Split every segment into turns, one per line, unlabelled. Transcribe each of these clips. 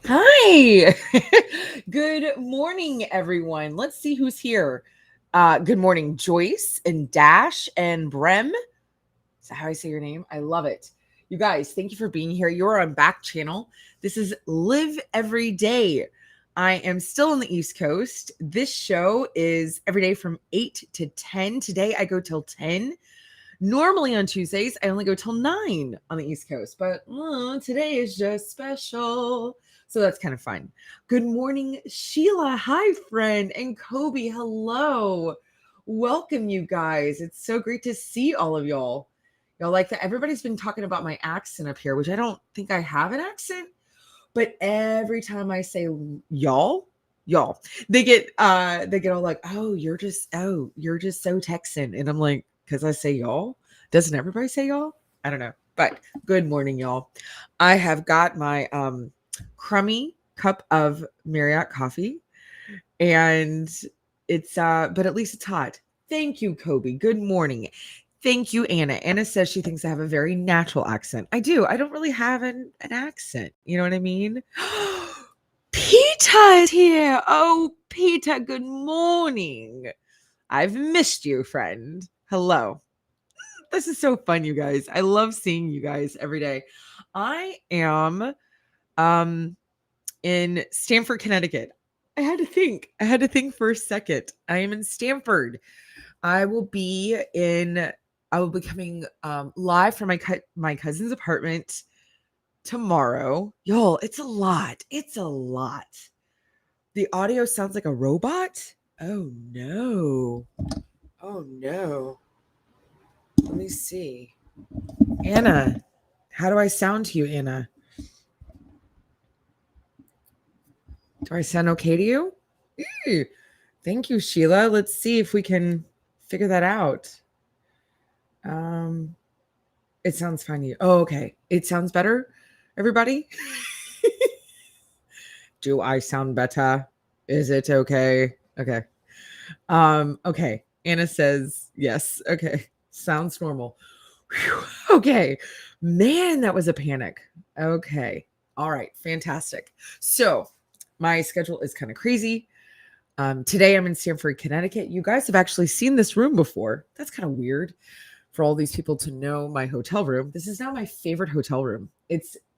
Hi. Good morning, everyone. Let's see who's here. Good morning, Joyce and Dash and Brem. Is that how I say your name? I love it. You guys, thank you for being here. You're on Backchannel. This is Live Every Day. I am still on the East Coast. This show is every day from 8 to 10. Today I go till 10. Normally on Tuesdays, I only go till 9 on the East Coast, but today is just special. So that's kind of fun. Good morning, Sheila. Hi, friend. And Kobe. Hello. Welcome, you guys. It's so great to see all of y'all. Y'all like that? Everybody's been talking about my accent up here, which I don't think I have an accent, but every time I say y'all, they get all like, you're just so Texan. And I'm like, because I say y'all. Doesn't everybody say y'all? I don't know. But good morning, y'all. I have got my crummy cup of Marriott coffee, and it's but at least it's hot. Thank you, Kobe. Good morning. Thank you, Anna. Anna says she thinks I have a very natural accent. I do. I don't really have an accent. You know what I mean? Peter is here. Oh, Peter, good morning. I've missed you, friend. Hello. This is so fun, you guys. I love seeing you guys every day. I am in Stamford, Connecticut. I had to think. For a second. I am in Stamford. I will be coming live from my cousin's apartment tomorrow. Y'all, it's a lot. The audio sounds like a robot. Oh no. Let me see. Anna, how do I sound to you, Anna? Do I sound okay to you? Ew. Thank you, Sheila. Let's see if we can figure that out. It sounds fine to you. Oh, okay. It sounds better, everybody? Do I sound better? Is it okay? Okay. Okay. Anna says yes. Okay. Sounds normal. Whew. Okay. Man, that was a panic. Okay. All right. Fantastic. So my schedule is kind of crazy. Today I'm in Stamford, Connecticut. You guys have actually seen this room before. That's kind of weird for all these people to know my hotel room. This is now my favorite hotel room.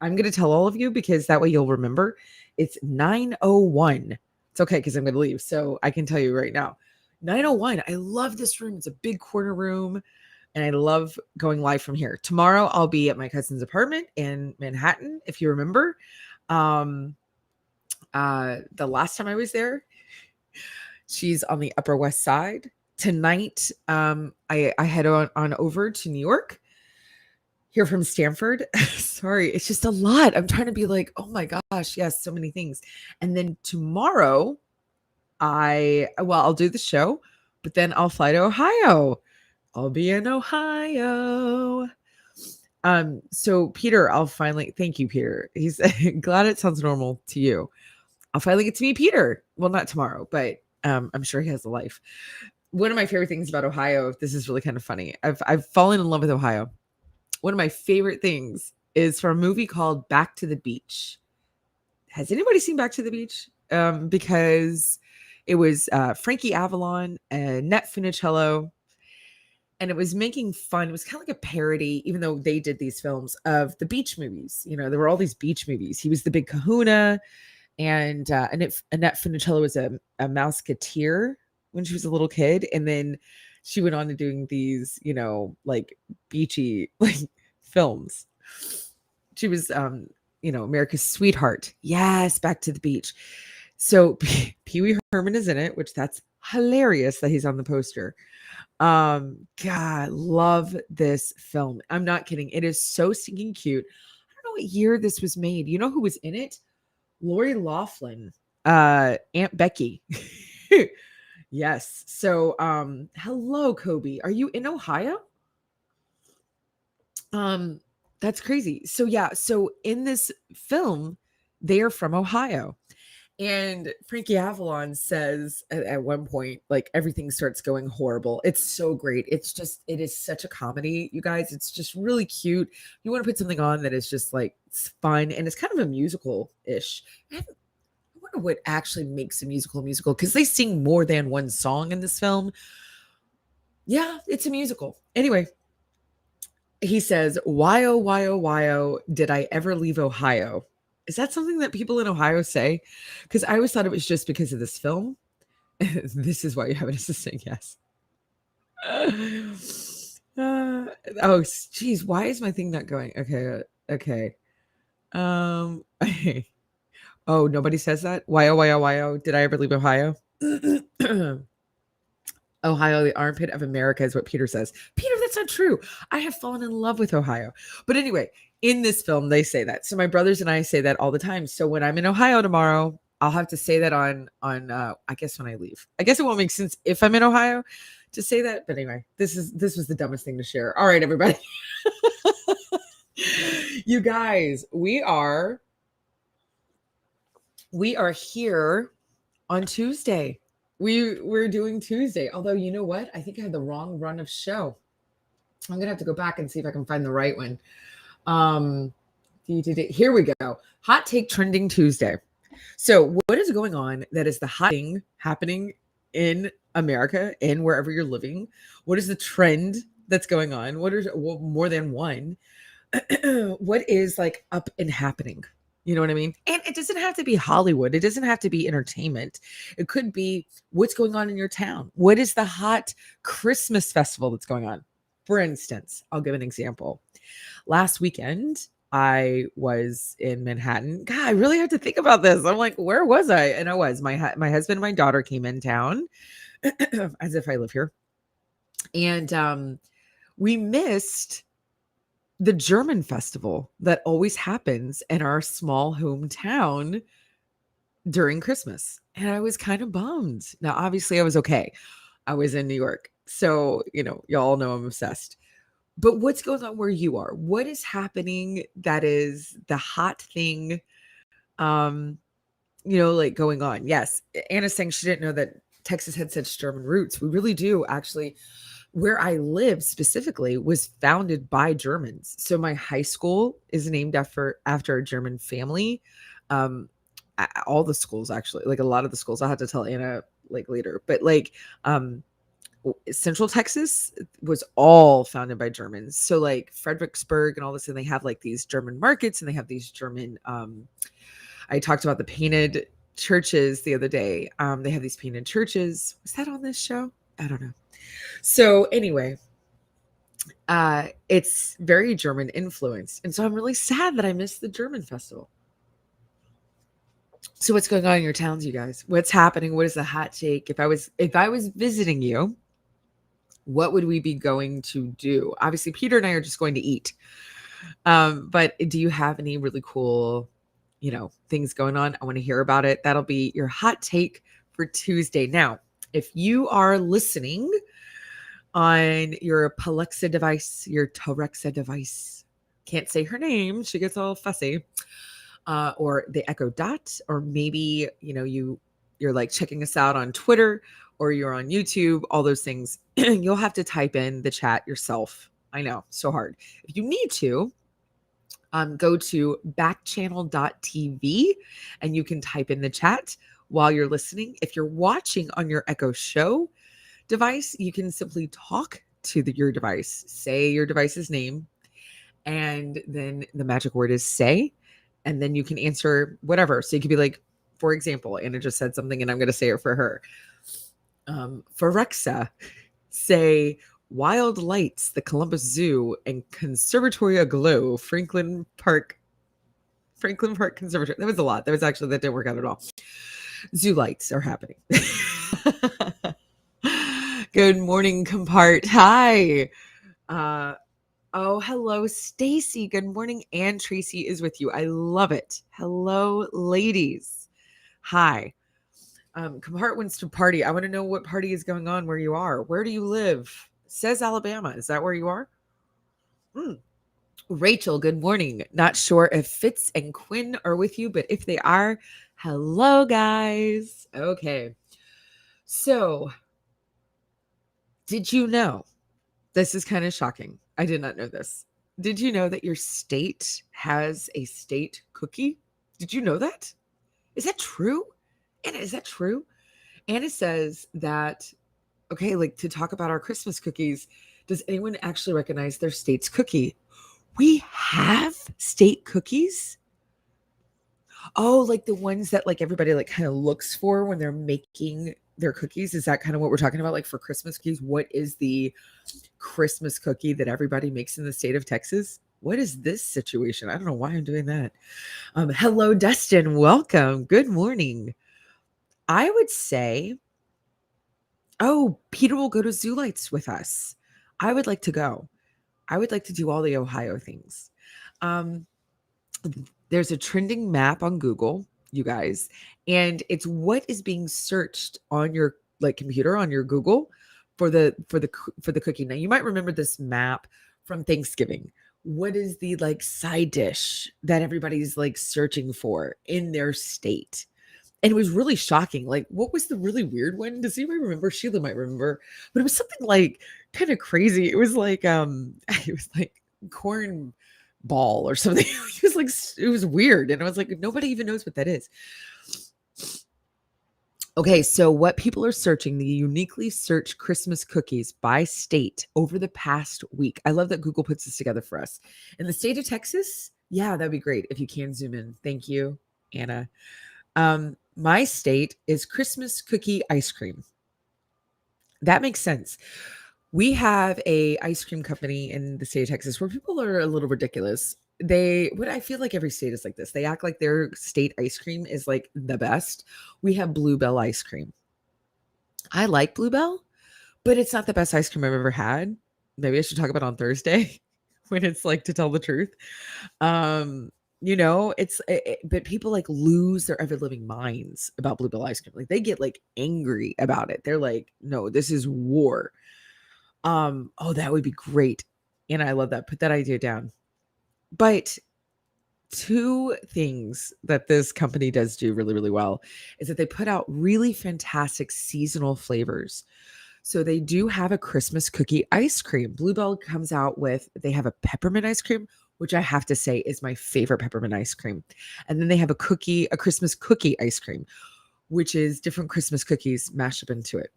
I'm going to tell all of you because that way you'll remember. It's 901. It's okay because I'm going to leave. So I can tell you right now. 901. I love this room. It's a big corner room. And I love going live from here. Tomorrow, I'll be at my cousin's apartment in Manhattan. If you remember, the last time I was there, she's on the Upper West Side. Tonight, I head on over to New York, here from Stamford. Sorry, it's just a lot. I'm trying to be like, oh my gosh, yes, so many things. And then tomorrow, I'll do the show, but then I'll fly to Ohio. I'll be in Ohio. So Peter, thank you, Peter. He's glad it sounds normal to you. I'll finally get to meet Peter. Well, not tomorrow, but I'm sure he has a life. One of my favorite things about Ohio, this is really kind of funny. I've fallen in love with Ohio. One of my favorite things is from a movie called Back to the Beach. Has anybody seen Back to the Beach? Because it was Frankie Avalon and Nat Funicello, and it was making fun. It was kind of like a parody, even though they did these films of the beach movies. You know, there were all these beach movies. He was the big kahuna, and Annette Funicello was a mouseketeer when she was a little kid, and then she went on to doing these, like beachy like films. She was, America's sweetheart. Yes, Back to the Beach. So Pee Wee Herman is in it, which that's hilarious that he's on the poster. God, love this film. I'm not kidding. It is so stinking cute. I don't know what year this was made. You know who was in it? Lori Loughlin, Aunt Becky. Yes. So, hello, Kobe. Are you in Ohio? That's crazy. So yeah. So in this film, they are from Ohio, And Frankie Avalon says at one point, like everything starts going horrible. It's so great. It is such a comedy, you guys. It's just really cute. You want to put something on that is just like it's fun and it's kind of a musical ish. I wonder what actually makes a musical because they sing more than one song in this film. Yeah, it's a musical. Anyway, he says, why, oh, did I ever leave Ohio? Is that something that people in Ohio say? Because I always thought it was just because of this film. This is why you have an assistant, yes. Oh, geez, why is my thing not going? Okay, okay. Um, oh, nobody says that? Why, oh, did I ever leave Ohio? Ohio, the armpit of America is what Peter says. Peter, that's not true. I have fallen in love with Ohio. But anyway, in this film, they say that. So my brothers and I say that all the time. So when I'm in Ohio tomorrow, I'll have to say that on I guess when I leave. I guess it won't make sense if I'm in Ohio to say that. But anyway, this was the dumbest thing to share. All right, everybody. You guys, we are here on Tuesday. We're doing Tuesday. Although you know what? I think I had the wrong run of show. I'm gonna have to go back and see if I can find the right one. Here we go. Hot take trending Tuesday. So what is going on that is the hot thing happening in America and wherever you're living? What is the trend that's going on? What is more than one? What is like up and happening? You know what I mean? And it doesn't have to be Hollywood. It doesn't have to be entertainment. It could be what's going on in your town. What is the hot Christmas festival that's going on? For instance, I'll give an example. Last weekend, I was in Manhattan. God, I really had to think about this. I'm like, where was I? And I was. My husband and my daughter came in town, as if I live here, and we missed the German festival that always happens in our small hometown during Christmas. And I was kind of bummed. Now, obviously, I was okay. I was in New York. So, y'all know I'm obsessed. But what's going on where you are? What is happening that is the hot thing, like going on? Yes. Anna's saying she didn't know that Texas had such German roots. We really do, actually. Where I live specifically was founded by Germans. So my high school is named after a German family. All the schools actually, like a lot of the schools, I'll have to tell Anna like later, but like Central Texas was all founded by Germans. So like Fredericksburg and all this, and they have like these German markets and they have these German, I talked about the painted churches the other day. They have these painted churches. Was that on this show? I don't know. So anyway, it's very German influenced. And so I'm really sad that I missed the German festival. So what's going on in your towns, you guys? What's happening? What is the hot take? If I was visiting you, what would we be going to do? Obviously, Peter and I are just going to eat. But do you have any really cool, things going on? I want to hear about it. That'll be your hot take for Tuesday. Now, if you are listening on your Alexa device, your Torexa device, can't say her name, she gets all fussy, or the Echo Dot, or maybe, you're like checking us out on Twitter or you're on YouTube, all those things, you'll have to type in the chat yourself. I know, so hard. If you need to, go to backchannel.tv and you can type in the chat while you're listening. If you're watching on your Echo Show device, you can simply talk to your device, say your device's name, and then the magic word is say, and then you can answer whatever. So you could be like, for example, Anna just said something and I'm going to say it for her. For Rexa, say Wild Lights, the Columbus Zoo, and Conservatory Aglow, Franklin Park Conservatory. That was a lot. That didn't work out at all. Zoo lights are happening. Good morning, compart. Hi. Oh, hello, Stacy. Good morning. And Tracy is with you. I love it. Hello, ladies. Hi. Compart wants to party. I want to know what party is going on where you are. Where do you live? Says Alabama. Is that where you are? Rachel, good morning. Not sure if Fitz and Quinn are with you, but if they are, Hello, guys. Okay. So, did you know? This is kind of shocking. I did not know this. Did you know that your state has a state cookie? Did you know that? Is that true? Anna, is that true? Anna says that, okay, like to talk about our Christmas cookies, does anyone actually recognize their state's cookie? We have state cookies? Oh, like the ones that like everybody like kind of looks for when they're making their cookies. Is that kind of what we're talking about? Like for Christmas cookies, what is the Christmas cookie that everybody makes in the state of Texas? What is this situation? I don't know why I'm doing that. Hello, Dustin. Welcome. Good morning. I would say, oh, Peter will go to Zoo Lights with us. I would like to go. I would like to do all the Ohio things. Um, there's a trending map on Google, you guys, and it's what is being searched on your like computer on your Google for the cookie. Now you might remember this map from Thanksgiving. What is the like side dish that everybody's like searching for in their state? And it was really shocking. Like, what was the really weird one? Does anybody remember? Sheila might remember, but it was something like kind of crazy. It was like it was like corn ball or something. It was like it was weird, and I was like, nobody even knows what that is. Okay, so what people are searching, the uniquely searched Christmas cookies by state over the past week. I love that Google puts this together for us. In the state of Texas, yeah, that'd be great if you can zoom in. Thank you, Anna. My state is Christmas cookie ice cream. That makes sense. We have a ice cream company in the state of Texas where people are a little ridiculous. What I feel like every state is like this. They act like their state ice cream is like the best. We have Bluebell ice cream. I like Bluebell, but it's not the best ice cream I've ever had. Maybe I should talk about it on Thursday when it's like to tell the truth. Um, but people like lose their ever living minds about Bluebell ice cream. Like they get like angry about it. They're like, no, this is war. Oh, that would be great. And I love that. Put that idea down. But two things that this company does do really, really well is that they put out really fantastic seasonal flavors. So they do have a Christmas cookie ice cream. Bluebell comes out with, they have a peppermint ice cream, which I have to say is my favorite peppermint ice cream. And then they have a Christmas cookie ice cream, which is different Christmas cookies mashed up into it.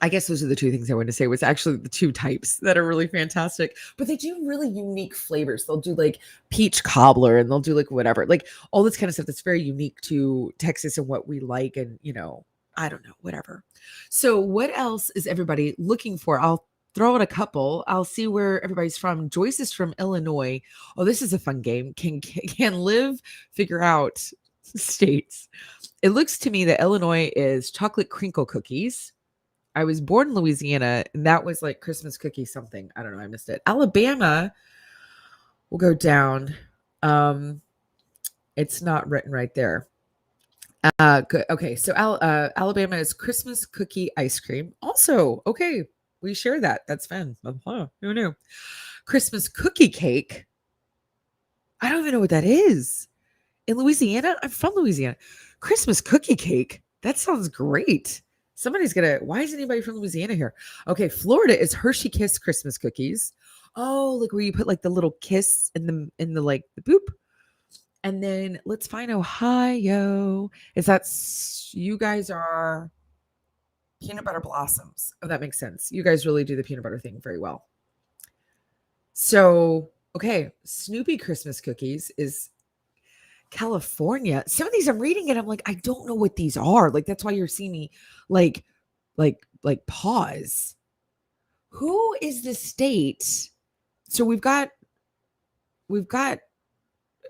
I guess those are the two things I wanted to say was actually the two types that are really fantastic, but they do really unique flavors. They'll do like peach cobbler and they'll do like whatever, like all this kind of stuff that's very unique to Texas and what we like. And, I don't know, whatever. So what else is everybody looking for? I'll throw out a couple. I'll see where everybody's from. Joyce is from Illinois. Oh, this is a fun game. Can Liv figure out states? It looks to me that Illinois is chocolate crinkle cookies. I was born in Louisiana, and that was like Christmas cookie something. I don't know. I missed it. Alabama will go down. It's not written right there. Good. Okay, so Alabama is Christmas cookie ice cream. Also, okay, we share that. That's fun. Who knew? Christmas cookie cake. I don't even know what that is. In Louisiana, I'm from Louisiana. Christmas cookie cake. That sounds great. Why is anybody from Louisiana here? Okay, Florida is Hershey Kiss Christmas cookies. Oh, like where you put like the little kiss in the like the boop. And then let's find Ohio. You guys are peanut butter blossoms. Oh, that makes sense. You guys really do the peanut butter thing very well. So, okay, Snoopy Christmas cookies is California. Some of these I'm reading and I'm like, I don't know what these are. Like that's why you're seeing me like pause. Who is the state? So we've got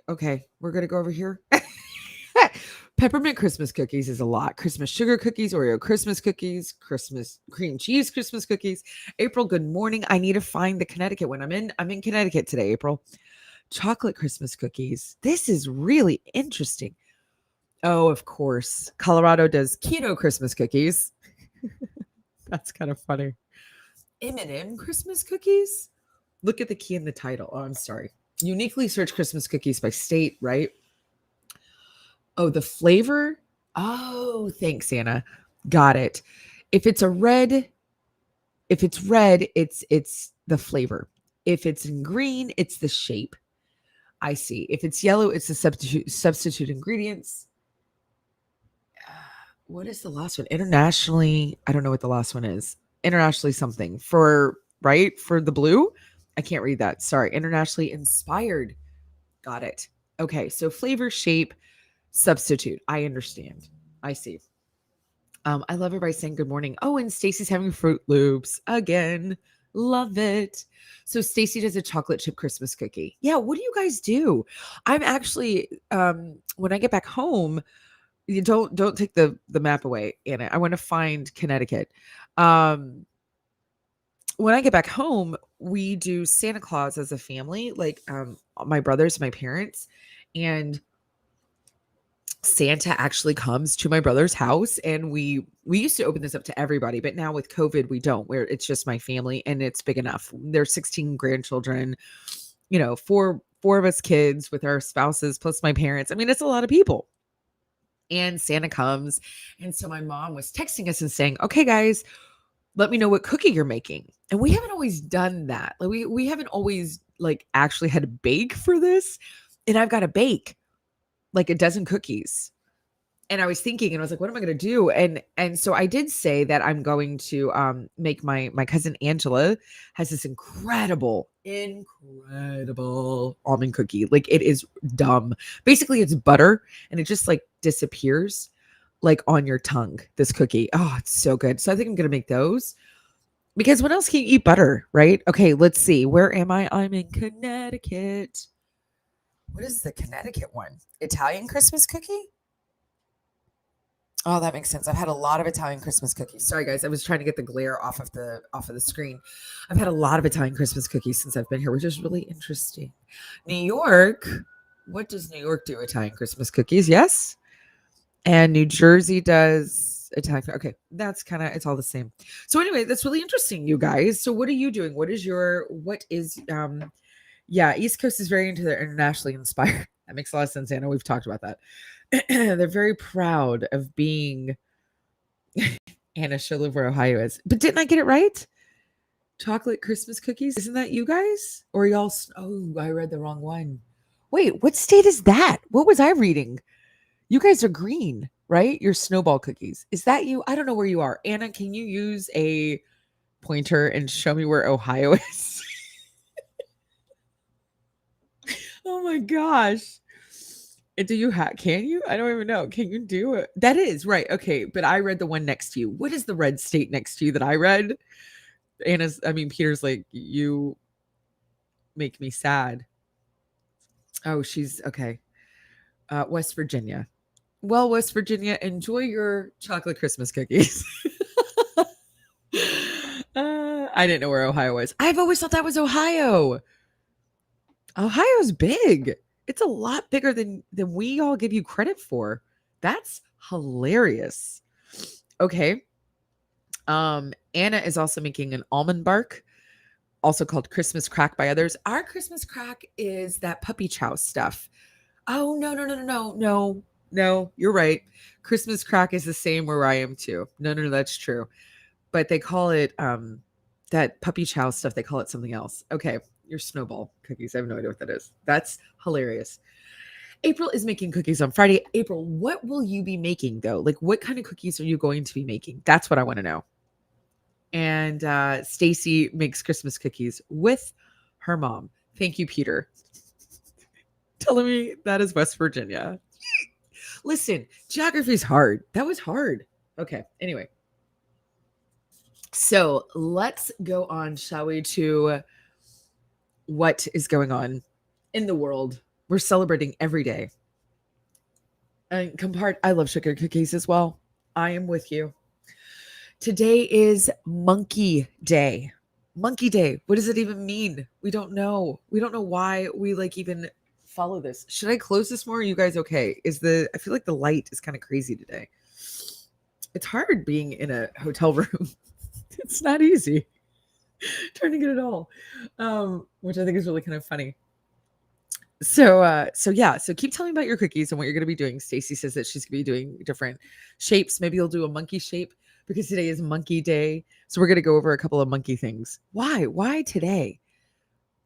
okay, we're gonna go over here. Peppermint Christmas cookies is a lot. Christmas sugar cookies, Oreo Christmas cookies, Christmas cream cheese Christmas cookies. April, good morning. I need to find the Connecticut one. I'm in Connecticut today, April. Chocolate Christmas cookies. This is really interesting. Oh, of course. Colorado does keto Christmas cookies. That's kind of funny. M&M Christmas cookies? Look at the key in the title. Oh, I'm sorry. Uniquely search Christmas cookies by state, right? Oh, the flavor? Oh, thanks, Anna. Got it. If it's a red, if it's red, it's the flavor. If it's in green, it's the shape. I see. If it's yellow, it's the substitute ingredients. What is the last one? Internationally, I don't know what the last one is. Internationally something for right for the blue. I can't read that. Sorry. Internationally inspired. Got it. Okay, so flavor, shape, substitute. I understand. I see. I love everybody saying good morning. Oh, and Stacy's having Fruit Loops again. Love it. So Stacy does a chocolate chip Christmas cookie. Yeah, what do you guys do? I'm actually when I get back home, you don't take the map away, Anna. I want to find Connecticut. Um when I get back home, we do Santa Claus as a family, like my brothers, my parents, and Santa actually comes to my brother's house, and we used to open this up to everybody, but now with COVID we don't, where it's just my family and it's big enough. There's 16 grandchildren, four of us kids with our spouses plus my parents. I mean, it's a lot of people. And Santa comes, and so my mom was texting us and saying, "Okay guys, let me know what cookie you're making." And we haven't always done that. Like we haven't always like actually had to bake for this. And I've got to bake like a dozen cookies. And I was thinking, and I was like, what am I going to do? And so I did say that I'm going to make my cousin Angela has this incredible almond cookie. Like it is dumb. Basically it's butter and it just like disappears like on your tongue, this cookie. Oh, it's so good. So I think I'm going to make those. Because when else can you eat butter, right? Okay, let's see. Where am I? I'm in Connecticut. What is the Connecticut one? Italian Christmas cookie? Oh, that makes sense. I've had a lot of Italian Christmas cookies. Sorry, guys. I was trying to get the glare off of the screen. I've had a lot of Italian Christmas cookies since I've been here, which is really interesting. New York. What does New York do? Italian Christmas cookies, yes. And New Jersey does Italian. Okay, that's kind of it's all the same. So anyway, that's really interesting, you guys. So what are you doing? What is yeah, East Coast is very into their internationally inspired. That makes a lot of sense, Anna. We've talked about that. They're very proud of being Anna should live where Ohio is. But didn't I get it right? Chocolate Christmas cookies? Isn't that you guys? Or y'all? Oh, I read the wrong one. Wait, what state is that? What was I reading? You guys are green, right? Your snowball cookies. Is that you? I don't know where you are. Anna, can you use a pointer and show me where Ohio is? Oh my gosh. Do you can you? I don't even know. Can you do it? That is right. Okay. But I read the one next to you. What is the red state next to you that I read? Peter's like, you make me sad. Oh, she's okay. West Virginia. Well, West Virginia, enjoy your chocolate Christmas cookies. I didn't know where Ohio was. I've always thought that was Ohio. Ohio's big. It's a lot bigger than we all give you credit for. That's hilarious. Okay. Anna is also making an almond bark, also called Christmas crack by others. Our Christmas crack is that puppy chow stuff. Oh, no, you're right. Christmas crack is the same where I am too. No, that's true. But they call it that puppy chow stuff, they call it something else. Okay, your snowball cookies. I have no idea what that is. That's hilarious. April is making cookies on Friday. April, what will you be making though? Like what kind of cookies are you going to be making? That's what I want to know. And Stacy makes Christmas cookies with her mom. Thank you, Peter. Telling me that is West Virginia. Listen, geography is hard. That was hard. Okay. Anyway. So let's go on, shall we, to what is going on in the world. We're celebrating every day. And I love sugar cookies as well. I am with you. Today is Monkey Day. Monkey Day. What does it even mean? We don't know. We don't know why we like even follow this. Should I close this more? Are you guys okay? I feel like the light is kind of crazy today. It's hard being in a hotel room. It's not easy. Trying to get it all. Which I think is really kind of funny. So keep telling me about your cookies and what you're going to be doing. Stacy says that she's going to be doing different shapes. Maybe you'll do a monkey shape because today is monkey day. So we're going to go over a couple of monkey things. Why today?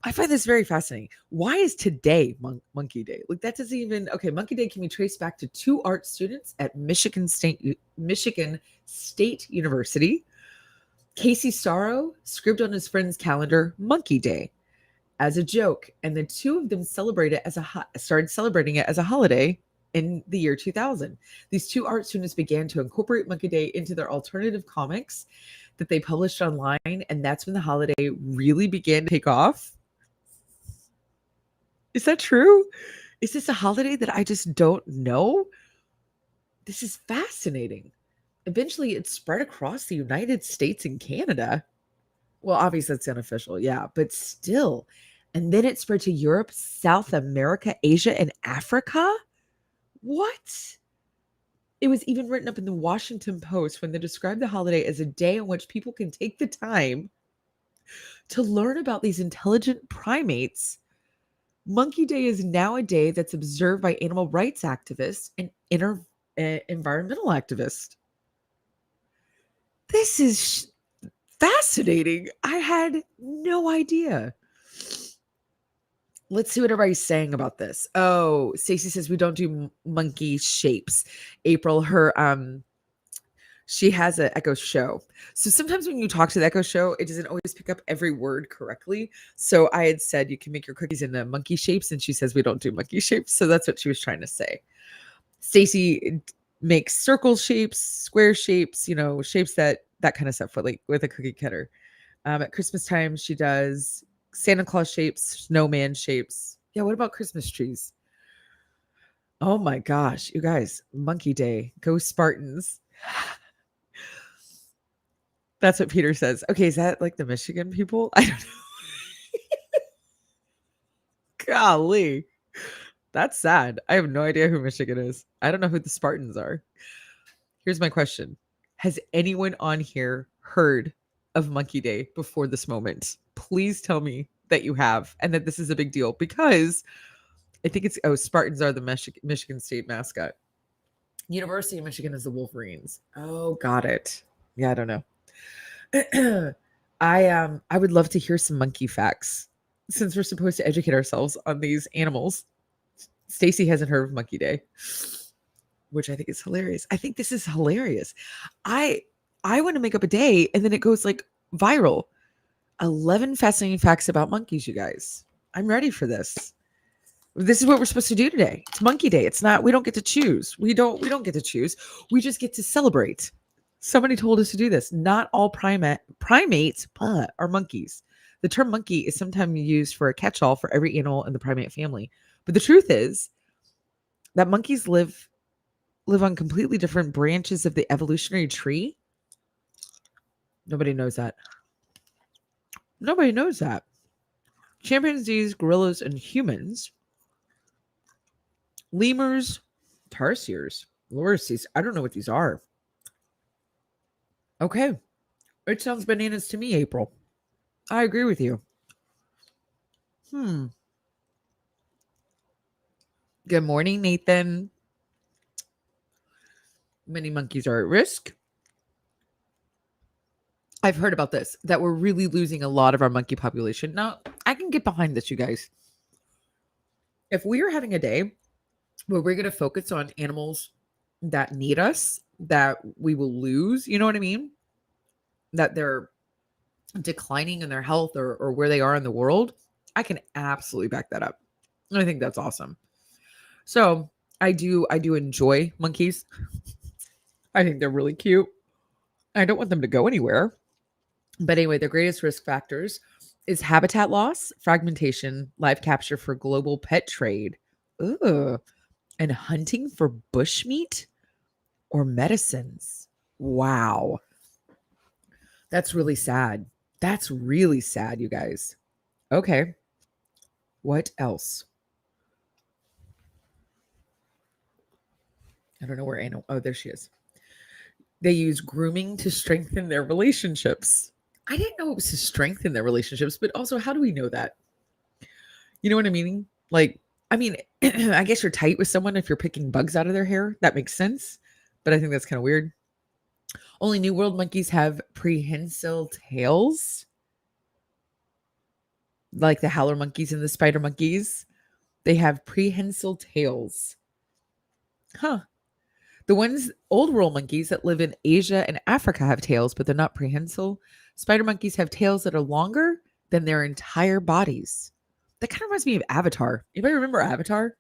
I find this very fascinating. Why is today monkey day? Like that doesn't even okay. Monkey day can be traced back to two art students at Michigan State University. Casey Sorrow scribbled on his friend's calendar Monkey Day as a joke, and the two of them started celebrating it as a holiday in the year 2000. These two art students began to incorporate Monkey Day into their alternative comics that they published online, and that's when the holiday really began to take off. Is that true? Is this a holiday that I just don't know? This is fascinating. Eventually, it spread across the United States and Canada. Well, obviously, it's unofficial, yeah, but still. And then it spread to Europe, South America, Asia, and Africa? What? It was even written up in the Washington Post when they described the holiday as a day on which people can take the time to learn about these intelligent primates. Monkey Day is now a day that's observed by animal rights activists and environmental activists. This is fascinating. I had no idea. Let's see what everybody's saying about this. Oh, Stacey says we don't do monkey shapes. April, she has an Echo Show. So sometimes when you talk to the Echo Show, it doesn't always pick up every word correctly. So I had said you can make your cookies into monkey shapes, and she says we don't do monkey shapes. So that's what she was trying to say. Stacy makes circle shapes, square shapes, shapes that kind of stuff with a cookie cutter. At Christmas time, she does Santa Claus shapes, snowman shapes. Yeah, what about Christmas trees? Oh my gosh, you guys, Monkey Day, go Spartans. That's what Peter says. Okay, is that like the Michigan people? I don't know. Golly. That's sad. I have no idea who Michigan is. I don't know who the Spartans are. Here's my question. Has anyone on here heard of Monkey Day before this moment? Please tell me that you have and that this is a big deal because I think Spartans are the Michigan State mascot. University of Michigan is the Wolverines. Oh, got it. Yeah, I don't know. I would love to hear some monkey facts since we're supposed to educate ourselves on these animals. Stacy hasn't heard of Monkey Day, which I think is hilarious. I think this is hilarious. I want to make up a day and then it goes like viral. 11 fascinating facts about monkeys, you guys. I'm ready for this. This is what we're supposed to do today. It's Monkey Day. It's not, we don't get to choose. We don't get to choose. We just get to celebrate. Somebody told us to do this. Not all primates are monkeys. The term monkey is sometimes used for a catch-all for every animal in the primate family. But the truth is that monkeys live on completely different branches of the evolutionary tree. Nobody knows that. Nobody knows that. Chimpanzees, gorillas, and humans, lemurs, tarsiers, lorises. I don't know what these are. Okay. It sounds bananas to me, April. I agree with you. Good morning, Nathan. Many monkeys are at risk. I've heard about this, that we're really losing a lot of our monkey population. Now, I can get behind this, you guys. If we are having a day where we're going to focus on animals that need us, that we will lose, you know what I mean? That they're declining in their health or where they are in the world, I can absolutely back that up. And I think that's awesome. So I do enjoy monkeys. I think they're really cute. I don't want them to go anywhere. But anyway, the greatest risk factors is habitat loss, fragmentation, live capture for global pet trade, and hunting for bushmeat or medicines. Wow. That's really sad. That's really sad, you guys. Okay. What else? I don't know where Anna. Oh, there she is. They use grooming to strengthen their relationships. I didn't know it was to strengthen their relationships, but also how do we know that? You know what I mean? Like I mean, I guess you're tight with someone if you're picking bugs out of their hair. That makes sense. But I think that's kind of weird. Only New World monkeys have prehensile tails, like the howler monkeys and the spider monkeys. They have prehensile tails. Huh. The ones, old world monkeys that live in Asia and Africa have tails, but they're not prehensile. Spider monkeys have tails that are longer than their entire bodies. That kind of reminds me of Avatar. Anybody remember Avatar?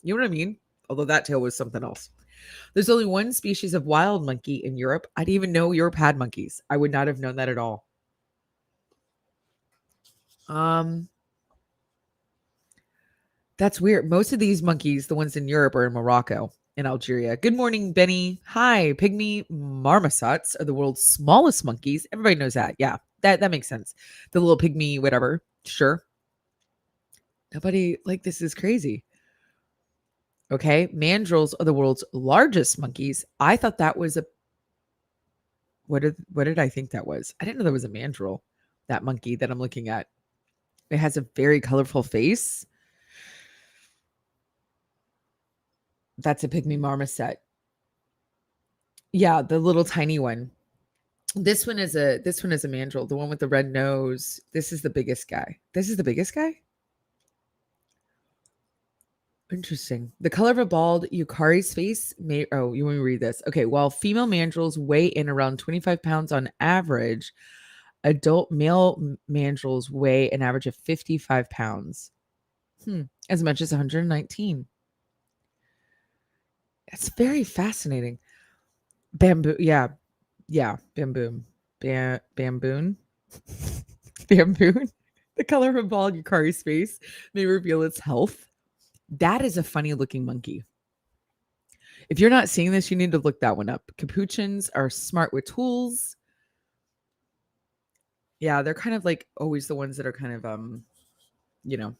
You know what I mean? Although that tail was something else. There's only one species of wild monkey in Europe. I didn't even know Europe had monkeys. I would not have known that at all. Um, that's weird. Most of these monkeys, the ones in Europe, are in Morocco and Algeria. Good morning, Benny. Hi, pygmy marmosets are the world's smallest monkeys. Everybody knows that. Yeah, that makes sense. The little pygmy, whatever. Sure. Nobody like this is crazy. Okay, mandrills are the world's largest monkeys. I thought that was a what did I think that was? I didn't know that was a mandrill. That monkey that I'm looking at. It has a very colorful face. That's a pygmy marmoset. Yeah, the little tiny one. This one is a mandrill, the one with the red nose. This is the biggest guy. This is the biggest guy? Interesting. The color of a bald Yukari's face may you want me to read this? Okay, while female mandrills weigh in around 25 pounds on average, adult male mandrills weigh an average of 55 pounds. As much as 119. It's very fascinating. Bamboo, yeah, yeah, bamboon. Bamboon. Bamboon. The color of a bald Yukari's face may reveal its health. That is a funny looking monkey. If you're not seeing this, you need to look that one up. Capuchins are smart with tools. Yeah, they're kind of like always the ones that are kind of you know.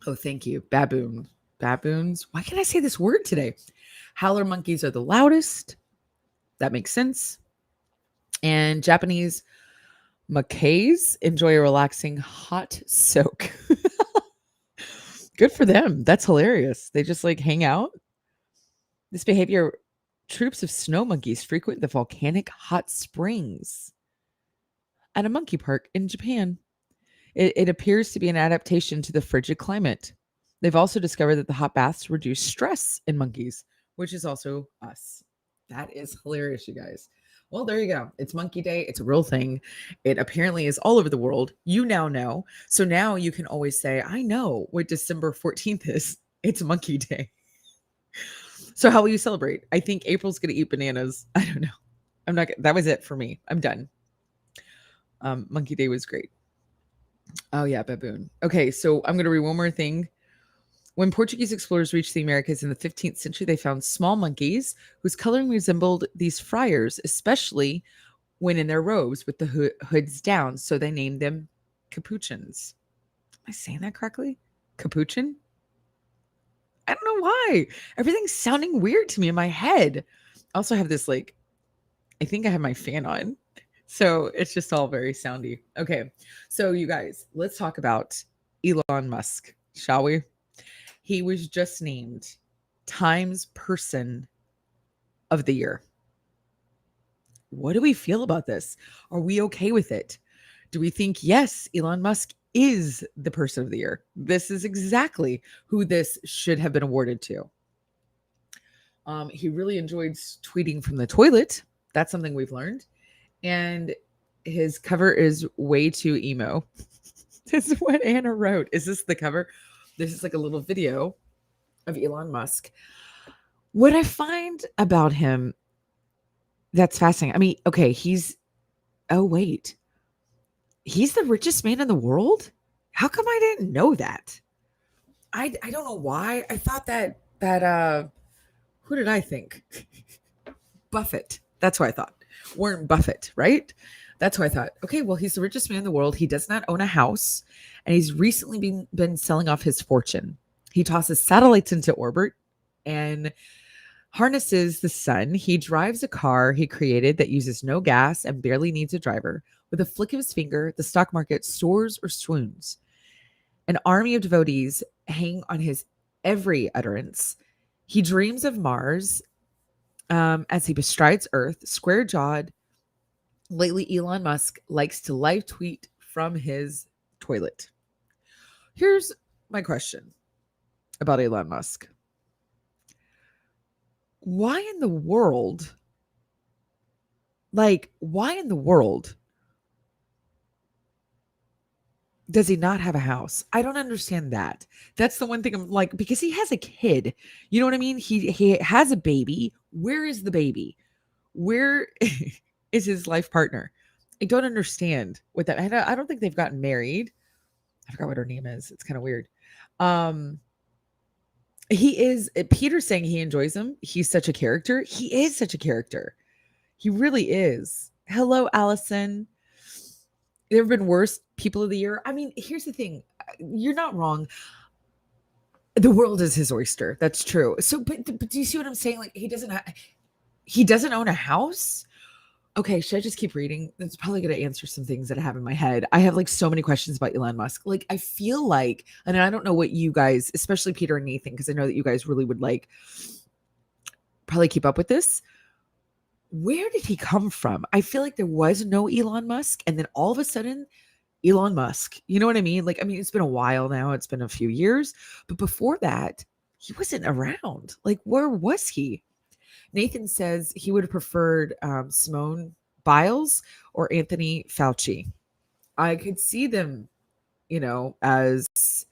Oh, thank you. Baboons. Why can't I say this word today? Howler monkeys are the loudest. That makes sense. And Japanese macaques enjoy a relaxing hot soak. Good for them. That's hilarious. They just like hang out. This behavior, troops of snow monkeys frequent the volcanic hot springs at a monkey park in Japan. It appears to be an adaptation to the frigid climate. They've also discovered that the hot baths reduce stress in monkeys, which is also us. That is hilarious, you guys. Well, there you go. It's Monkey Day. It's a real thing. It apparently is all over the world. You now know. So now you can always say, I know what December 14th is. It's Monkey Day. So how will you celebrate? I think April's going to eat bananas. I don't know. That was it for me. I'm done. Monkey Day was great. Oh yeah, baboon. Okay, so I'm going to read one more thing. When Portuguese explorers reached the Americas in the 15th century, they found small monkeys whose coloring resembled these friars, especially when in their robes with the hoods down. So they named them capuchins. Am I saying that correctly? Capuchin? I don't know why. Everything's sounding weird to me in my head. I also have this I think I have my fan on. So it's just all very soundy. Okay. So you guys, let's talk about Elon Musk, shall we? He was just named Times Person of the Year. What do we feel about this? Are we okay with it? Do we think, yes, Elon Musk is the person of the year? This is exactly who this should have been awarded to. He really enjoyed tweeting from the toilet. That's something we've learned. And his cover is way too emo. This is what Anna wrote. Is this the cover? This is like a little video of Elon Musk. What I find about him that's fascinating. I mean, okay, he's the richest man in the world? How come I didn't know that? I don't know why. I thought that who did I think? Buffett. That's what I thought. Warren Buffett, right? That's what I thought. Okay, well, he's the richest man in the world. He does not own a house, and he's recently been selling off his fortune. He tosses satellites into orbit and harnesses the sun. He drives a car he created that uses no gas and barely needs a driver. With a flick of his finger, the stock market soars or swoons. An army of devotees hang on his every utterance. He dreams of Mars as he bestrides Earth, square jawed. Lately, Elon Musk likes to live tweet from his toilet. Here's my question about Elon Musk. Why in the world, why in the world does he not have a house? I don't understand that. That's the one thing I'm like, because he has a kid. You know what I mean? He has a baby. Where is the baby? Where is his life partner? I don't understand what that. I don't think they've gotten married. I forgot what her name is. It's kind of weird. He is Peter's saying he enjoys him. He's such a character. He is such a character. He really is. Hello, Allison. There have been worse people of the year. I mean, here's the thing. You're not wrong. The world is his oyster. That's true. So, but do you see what I'm saying? Like, he doesn't own a house. Okay, should I just keep reading? That's probably going to answer some things that I have in my head. I have like so many questions about Elon Musk. Like, I feel like, and I don't know what you guys, especially Peter and Nathan, because I know that you guys really would like probably keep up with this. Where did he come from? I feel like there was no Elon Musk, and then all of a sudden, Elon Musk. You know what I mean? Like, I mean, it's been a while now. It's been a few years, but before that, he wasn't around. Like, where was he? Nathan says he would have preferred Simone Biles or Anthony Fauci. I could see them, as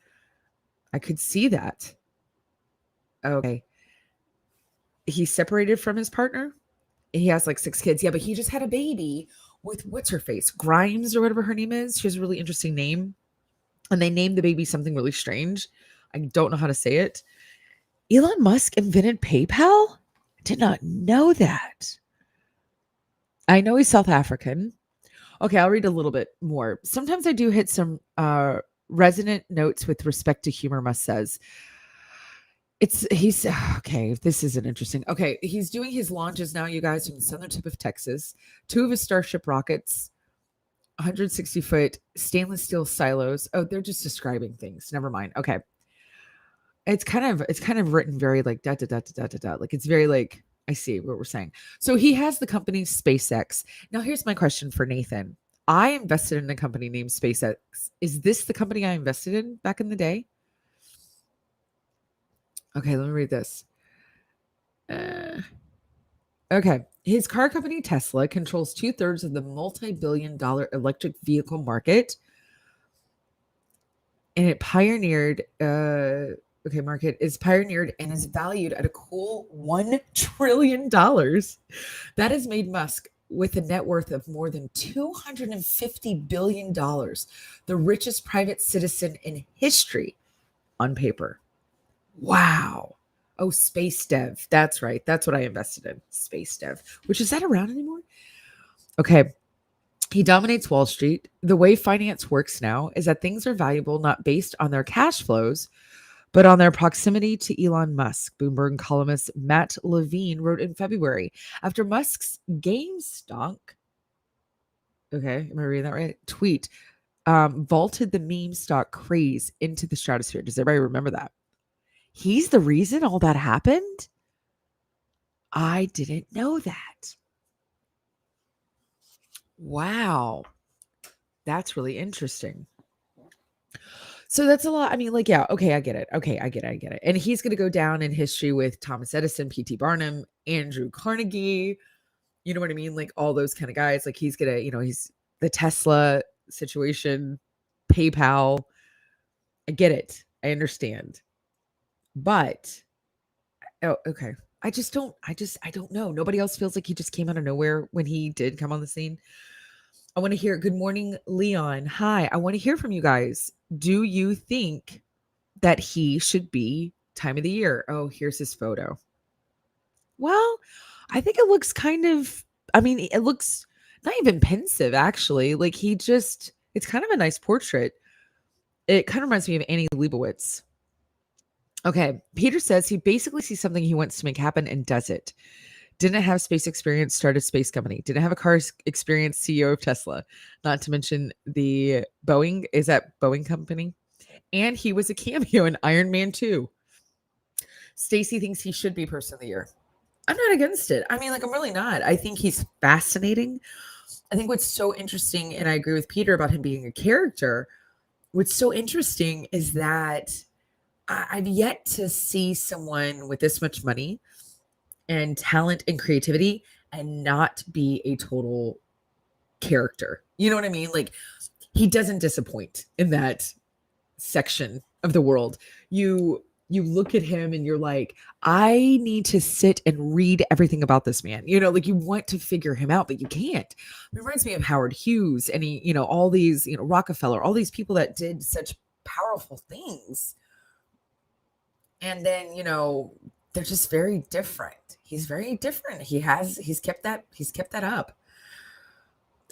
I could see that. Okay. He's separated from his partner. He has like 6 kids. Yeah, but he just had a baby with what's her face? Grimes or whatever her name is. She has a really interesting name. And they named the baby something really strange. I don't know how to say it. Elon Musk invented PayPal? I did not know that. I know he's South African. Okay, I'll read a little bit more. Sometimes I do hit some resonant notes with respect to humor, Musk says. He's okay. This isn't interesting. Okay, he's doing his launches now, you guys, from the southern tip of Texas. 2 of his Starship rockets, 160-foot stainless steel silos. Oh, they're just describing things. Never mind. Okay, it's kind of written very like da da da da da da. Like it's very like I see what we're saying. So he has the company SpaceX. Now here's my question for Nathan. I invested in a company named SpaceX. Is this the company I invested in back in the day? Okay, let me read this. Okay. His car company, Tesla, controls 2/3 of the multi-billion-dollar electric vehicle market. And it market is pioneered and is valued at a cool $1 trillion. That has made Musk, with a net worth of more than $250 billion, the richest private citizen in history on paper. Wow. Oh, space dev. That's right. That's what I invested in. Space dev. Which, is that around anymore? Okay. He dominates Wall Street. The way finance works now is that things are valuable not based on their cash flows, but on their proximity to Elon Musk. Bloomberg columnist Matt Levine wrote in February, after Musk's GameStop, okay, am I reading that right? Tweet vaulted the meme stock craze into the stratosphere. Does everybody remember that? He's the reason all that happened? I didn't know that. Wow. That's really interesting. So that's a lot. I mean, like, yeah, okay, I get it. Okay, I get it. And he's going to go down in history with Thomas Edison, P.T. Barnum, Andrew Carnegie. You know what I mean? Like all those kind of guys. Like he's going to, he's the Tesla situation, PayPal. I get it. I understand. But okay. I don't know. Nobody else feels like he just came out of nowhere when he did come on the scene. I want to hear, good morning, Leon. Hi. I want to hear from you guys. Do you think that he should be time of the year? Oh, here's his photo. Well, I think it looks it looks not even pensive, actually. Like it's kind of a nice portrait. It kind of reminds me of Annie Leibovitz. Okay. Peter says he basically sees something he wants to make happen and does it. Didn't have space experience, started a space company. Didn't have a car experience, CEO of Tesla. Not to mention the Boeing. Is that Boeing company? And he was a cameo in Iron Man 2. Stacy thinks he should be Person of the Year. I'm not against it. I mean, like, I'm really not. I think he's fascinating. I think what's so interesting, and I agree with Peter about him being a character, what's so interesting is that I've yet to see someone with this much money and talent and creativity and not be a total character. You know what I mean? Like, he doesn't disappoint in that section of the world. You look at him and you're like, I need to sit and read everything about this man. You know, like, you want to figure him out, but you can't. It reminds me of Howard Hughes and he, all these, Rockefeller, all these people that did such powerful things. And then, they're just very different. He's very different. He's kept that up.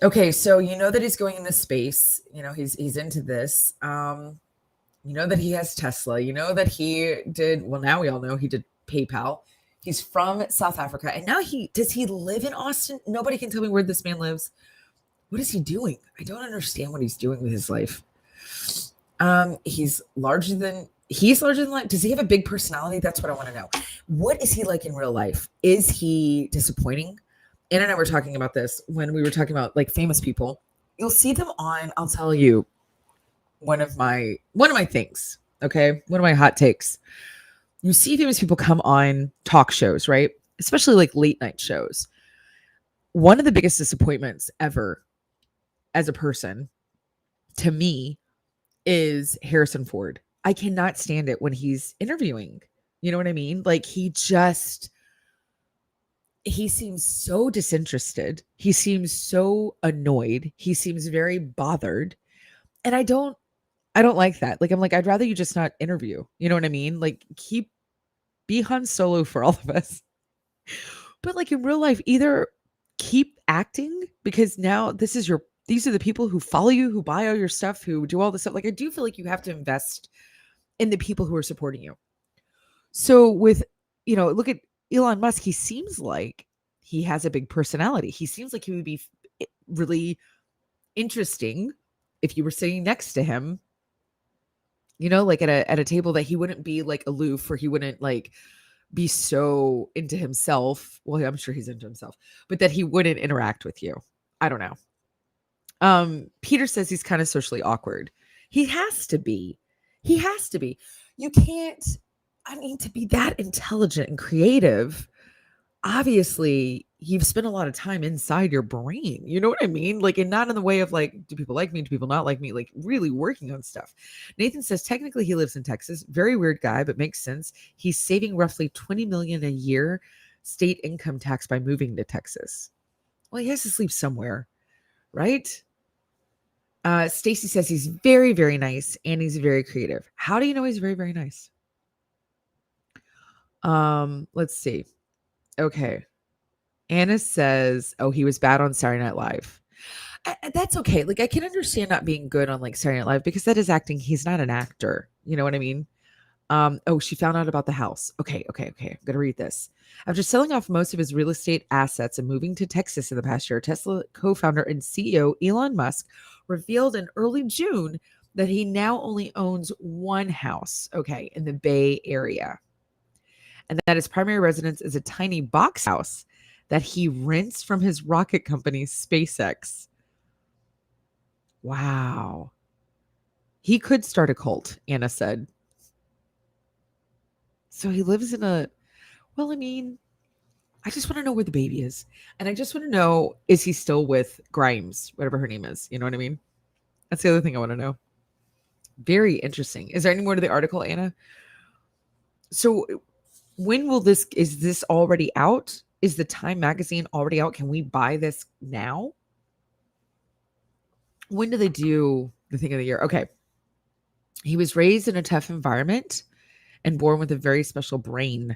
Okay, so that he's going into space. He's into this. That he has Tesla. That he did, well, now we all know he did PayPal. He's from South Africa. And now does he live in Austin? Nobody can tell me where this man lives. What is he doing? I don't understand what he's doing with his life. He's larger than life. Does he have a big personality? That's what I want to know. What is he like in real life? Is he disappointing? Anna and I were talking about this when we were talking about like famous people. You'll see them on, I'll tell you, one of my things, okay? One of my hot takes. You see famous people come on talk shows, right? Especially like late night shows. One of the biggest disappointments ever as a person to me is Harrison Ford. I cannot stand it when he's interviewing. You know what I mean? Like, he seems so disinterested. He seems so annoyed. He seems very bothered. And I don't like that. Like, I'm like, I'd rather you just not interview. You know what I mean? Like, be Han Solo for all of us. But like in real life, either keep acting, because now these are the people who follow you, who buy all your stuff, who do all this stuff. Like, I do feel like you have to invest in the people who are supporting you. So with, look at Elon Musk. He seems like he has a big personality. He seems like he would be really interesting if you were sitting next to him, like at a table, that he wouldn't be like aloof, or he wouldn't like be so into himself. Well, I'm sure he's into himself, but that he wouldn't interact with you. I don't know. Peter says he's kind of socially awkward. He has to be. You can't, to be that intelligent and creative, obviously you've spent a lot of time inside your brain. You know what I mean? Like, and not in the way of like, do people like me? Do people not like me? Like, really working on stuff. Nathan says, technically he lives in Texas. Very weird guy, but makes sense. He's saving roughly $20 million a year state income tax by moving to Texas. Well, he has to sleep somewhere, right? Stacy says he's very, very nice and he's very creative. How do you know he's very, very nice? Let's see. Okay. Anna says, oh, he was bad on Saturday Night Live. That's okay. Like, I can understand not being good on like Saturday Night Live, because that is acting. He's not an actor. You know what I mean? Oh, she found out about the house. Okay. I'm going to read this. After selling off most of his real estate assets and moving to Texas in the past year, Tesla co-founder and CEO Elon Musk revealed in early June that he now only owns one house, in the Bay Area. And that his primary residence is a tiny box house that he rents from his rocket company, SpaceX. Wow. He could start a cult, Anna said. So he lives in I just want to know where the baby is. And I just want to know, is he still with Grimes, whatever her name is? You know what I mean? That's the other thing I want to know. Very interesting. Is there any more to the article, Anna? So when is this already out? Is the Time magazine already out? Can we buy this now? When do they do the thing of the year? Okay. He was raised in a tough environment and born with a very special brain,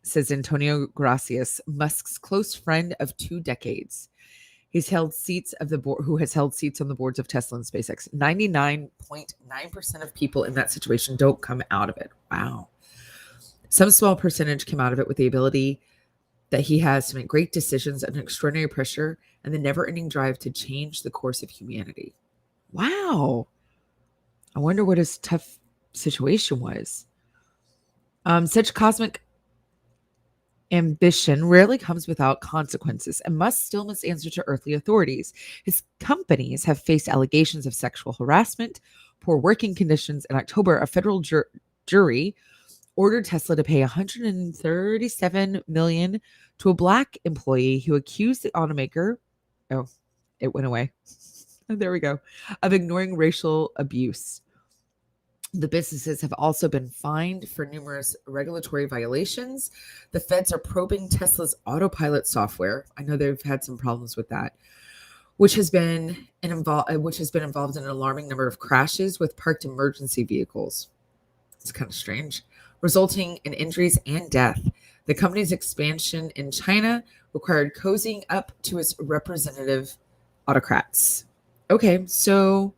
says Antonio Gracias, Musk's close friend of 2 decades. He's held seats of the board, who has held seats on the boards of Tesla and SpaceX. 99.9% of people in that situation don't come out of it. Wow. Some small percentage come out of it with the ability that he has to make great decisions under extraordinary pressure and the never-ending drive to change the course of humanity. Wow. I wonder what his tough situation was. Such cosmic ambition rarely comes without consequences and must answer to earthly authorities. His companies have faced allegations of sexual harassment, poor working conditions. In October, a federal jury ordered Tesla to pay 137 million to a black employee who accused the automaker. Oh, it went away. There we go. Of ignoring racial abuse. The businesses have also been fined for numerous regulatory violations. The feds are probing Tesla's autopilot software. I know they've had some problems with that, which has been involved in an alarming number of crashes with parked emergency vehicles. It's kind of strange, resulting in injuries and death. The company's expansion in China required cozying up to its representative autocrats. Okay, so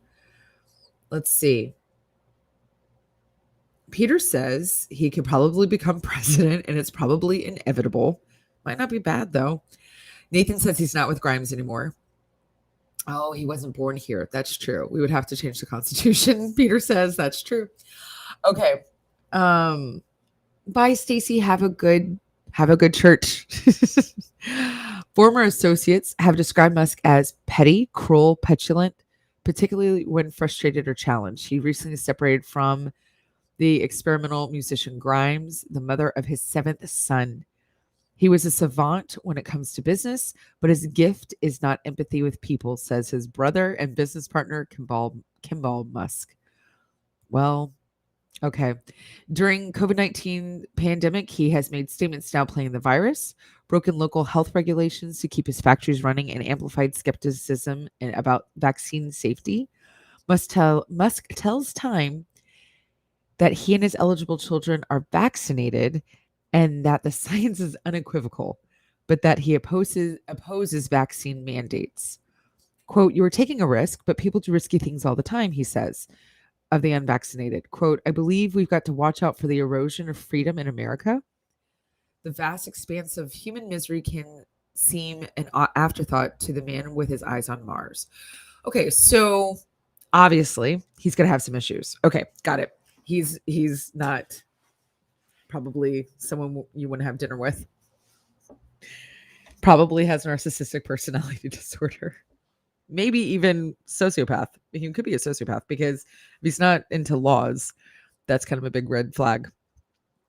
let's see. Peter says he could probably become president and it's probably inevitable. Might not be bad though. Nathan says he's not with Grimes anymore. Oh, he wasn't born here. That's true. We would have to change the Constitution. Peter says that's true. Okay. Bye, Stacy. Have a good church. Former associates have described Musk as petty, cruel, petulant, particularly when frustrated or challenged. He recently separated from the experimental musician Grimes, the mother of his 7th son. He was a savant when it comes to business, but his gift is not empathy with people, says his brother and business partner, Kimball Musk. Well, okay. During COVID-19 pandemic, he has made statements downplaying the virus, broken local health regulations to keep his factories running, and amplified skepticism about vaccine safety. Musk tells Time that he and his eligible children are vaccinated and that the science is unequivocal, but that he opposes vaccine mandates. Quote, "You are taking a risk, but people do risky things all the time," he says, of the unvaccinated. Quote, "I believe we've got to watch out for the erosion of freedom in America. The vast expanse of human misery can seem an afterthought to the man with his eyes on Mars." Okay, so obviously he's going to have some issues. Okay, got it. He's not probably someone you want to have dinner with. Probably has narcissistic personality disorder. Maybe even sociopath. He could be a sociopath because if he's not into laws, that's kind of a big red flag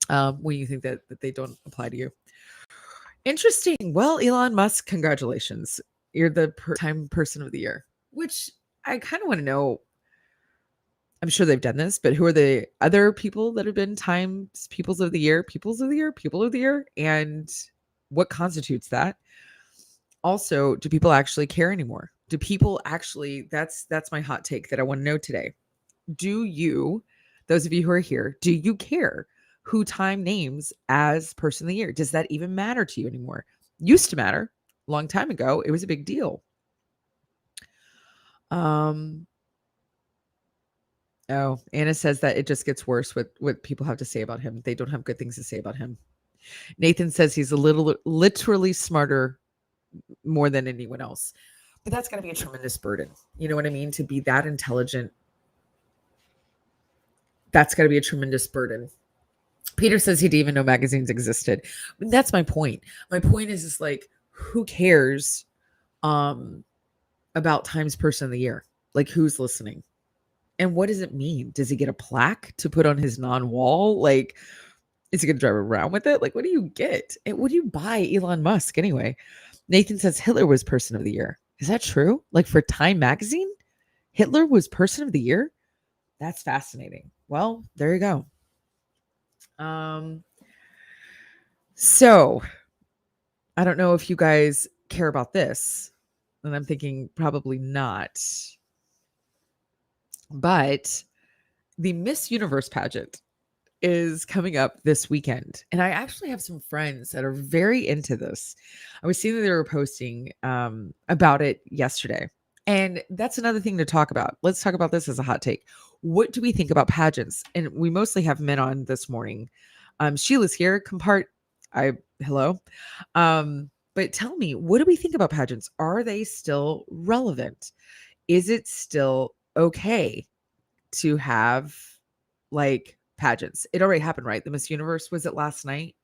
when you think that they don't apply to you. Interesting. Well, Elon Musk, congratulations. You're the Time Person of the Year, which I kind of want to know. I'm sure they've done this, but who are the other people that have been Times Peoples of the Year, People of the Year, and what constitutes that? Also, do people actually care anymore? Do people actually, that's my hot take that I want to know today. Do you, those of you who are here, do you care who Time names as Person of the Year? Does that even matter to you anymore? Used to matter. A long time ago, it was a big deal. Oh, Anna says that it just gets worse with what people have to say about him. They don't have good things to say about him. Nathan says he's literally smarter more than anyone else. But that's going to be a tremendous burden. You know what I mean? To be that intelligent, that's got to be a tremendous burden. Peter says he didn't even know magazines existed. But that's my point. My point is like, who cares about Times Person of the Year? Like, who's listening? And what does it mean? Does he get a plaque to put on his non-wall? Like, is he going to drive around with it? Like, what do you get? And what do you buy Elon Musk anyway? Nathan says Hitler was Person of the Year. Is that true? Like for Time magazine, Hitler was Person of the Year? That's fascinating. Well, there you go. So I don't know if you guys care about this. And I'm thinking probably not. But the Miss Universe pageant is coming up this weekend. And I actually have some friends that are very into this. I was seeing that they were posting about it yesterday. And that's another thing to talk about. Let's talk about this as a hot take. What do we think about pageants? And we mostly have men on this morning. Sheila's here. Hello. But tell me, what do we think about pageants? Are they still relevant? Is it still okay to have like pageants. It already happened, right? The Miss Universe, was it last night?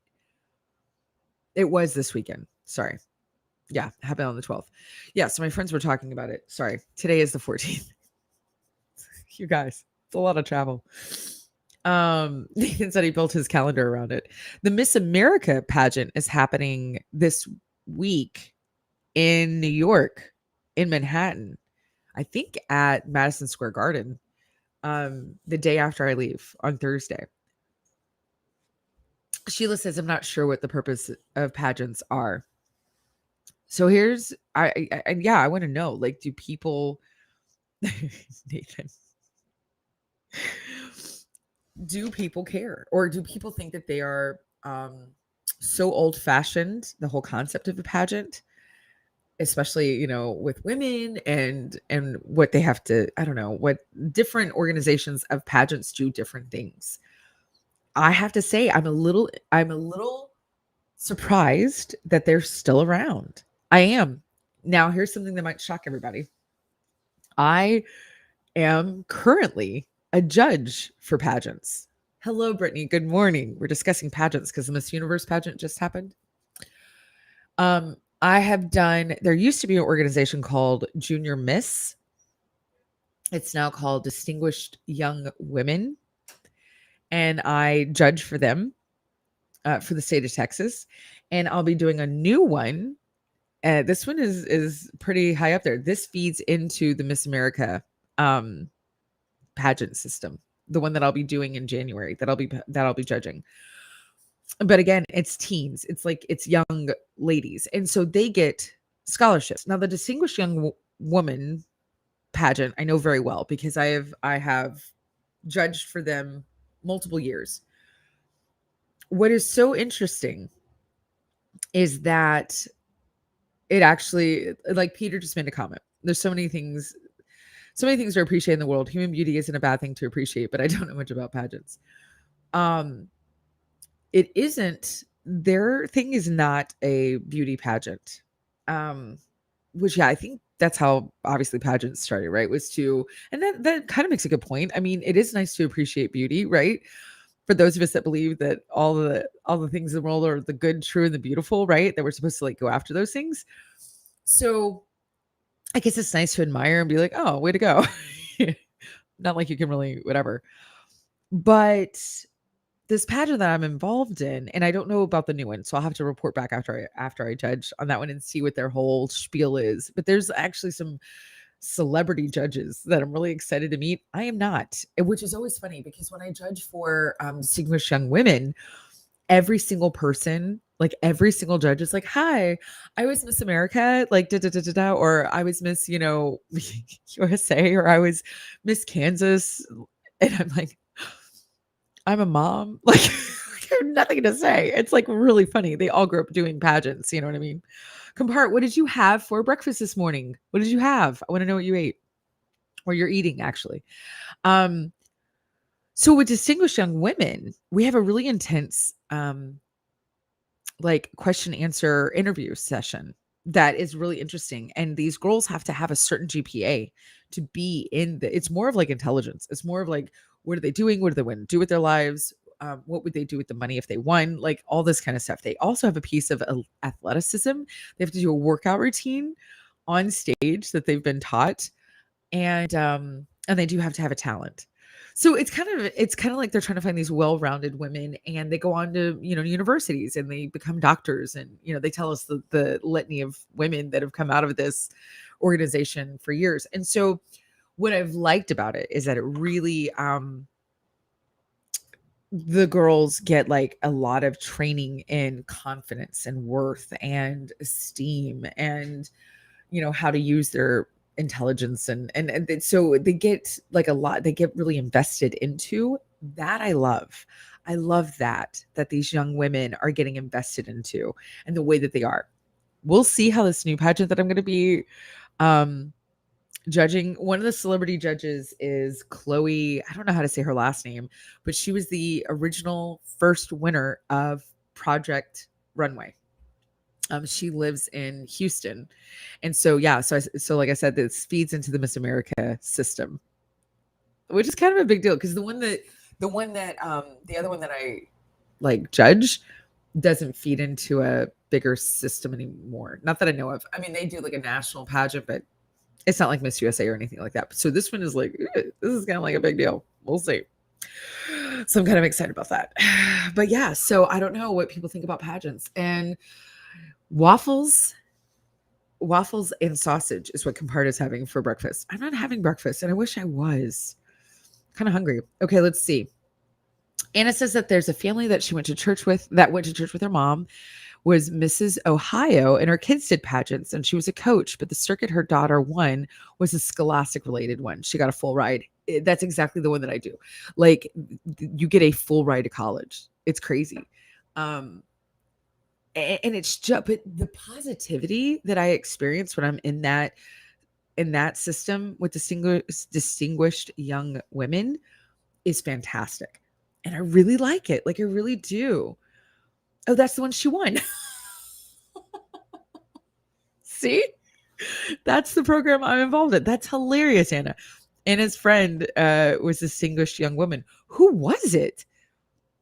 It was this weekend. Sorry. Yeah, it happened on the 12th. Yeah, so my friends were talking about it. Sorry. Today is the 14th. You guys, it's a lot of travel. Nathan said he built his calendar around it. The Miss America pageant is happening this week in New York, in Manhattan. I think at Madison Square Garden. The day after I leave on Thursday. Sheila says, I'm not sure what the purpose of pageants are. So here's, yeah, I want to know, like, do people, Nathan, do people care? Or do people think that they are so old fashioned, the whole concept of a pageant, especially, with women and what they have to, I don't know, what different organizations of pageants do different things. I have to say I'm a little surprised that they're still around. I am. Now, here's something that might shock everybody. I am currently a judge for pageants. Hello, Brittany. Good morning. We're discussing pageants because the Miss Universe pageant just happened. I have done, there used to be an organization called Junior Miss. It's now called Distinguished Young Women. And I judge for them for the state of Texas. And I'll be doing a new one. This one is pretty high up there. This feeds into the Miss America pageant system, the one that I'll be doing in January, that I'll be judging. But again, it's teens. It's young ladies, and so they get scholarships. Now, the Distinguished Young Woman pageant, I know very well because I have judged for them multiple years. What is so interesting is that it actually, like Peter just made a comment. There's so many things to appreciate in the world. Human beauty isn't a bad thing to appreciate, but I don't know much about pageants. It isn't, their thing is not a beauty pageant. Which, yeah, I think that's how obviously pageants started, right? Was to, and that kind of makes a good point. I mean, it is nice to appreciate beauty, right? For those of us that believe that all the things in the world are the good, true, and the beautiful, right? That we're supposed to like go after those things. So I guess it's nice to admire and be like, oh, way to go. Not like you can really whatever. But this pageant that I'm involved in, and I don't know about the new one, so I'll have to report back after I judge on that one and see what their whole spiel is. But there's actually some celebrity judges that I'm really excited to meet. I am not, which is always funny because when I judge for Distinguished Young Women, every single person, like every single judge is like, hi, I was Miss America, like da da da da da, or I was Miss, USA, or I was Miss Kansas. And I'm like, I'm a mom. Like, I have nothing to say. It's like really funny. They all grew up doing pageants. You know what I mean? Compart, what did you have for breakfast this morning? What did you have? I want to know what you ate or you're eating, actually. So with Distinguished Young Women, we have a really intense like question answer interview session that is really interesting. And these girls have to have a certain GPA to be in it's more of like intelligence. It's more of like, what are they doing? What do they want to do with their lives? What would they do with the money if they won? Like all this kind of stuff. They also have a piece of athleticism. They have to do a workout routine on stage that they've been taught. And they do have to have a talent. So it's kind of like they're trying to find these well-rounded women, and they go on to, universities, and they become doctors, and they tell us the litany of women that have come out of this organization for years. And so what I've liked about it is that it really the girls get like a lot of training in confidence and worth and esteem and how to use their intelligence and so they get like they get really invested into that. I love that these young women are getting invested into, and the way that they are. We'll see how this new pageant that I'm going to be judging, one of the celebrity judges is Chloe. I don't know how to say her last name, but she was the original first winner of Project Runway. She lives in Houston. And so, yeah, so like I said, this feeds into the Miss America system. which is kind of a big deal because the other one that I like judge doesn't feed into a bigger system anymore. Not that I know of. I mean, they do like a national pageant, but it's not like Miss USA or anything like that. So this one is like, this is kind of like a big deal. We'll see. So I'm kind of excited about that. But yeah, so I don't know what people think about pageants and waffles. Waffles and sausage is what Comparta's having for breakfast. I'm not having breakfast, and I wish I was. Kind of hungry. Okay, let's see. Anna says that there's a family that she went to church with her mom was Mrs. Ohio, and her kids did pageants, and she was a coach, but the circuit her daughter won was a scholastic related one. She got a full ride. That's exactly the one that I do. Like you get a full ride to college. It's crazy. And it's just, but the positivity that I experience when I'm in that system with distinguished young women is fantastic. And I really like it. Like I really do. Oh, that's the one she won. See? That's the program I'm involved in. That's hilarious, Anna. Anna's friend was a distinguished young woman. Who was it?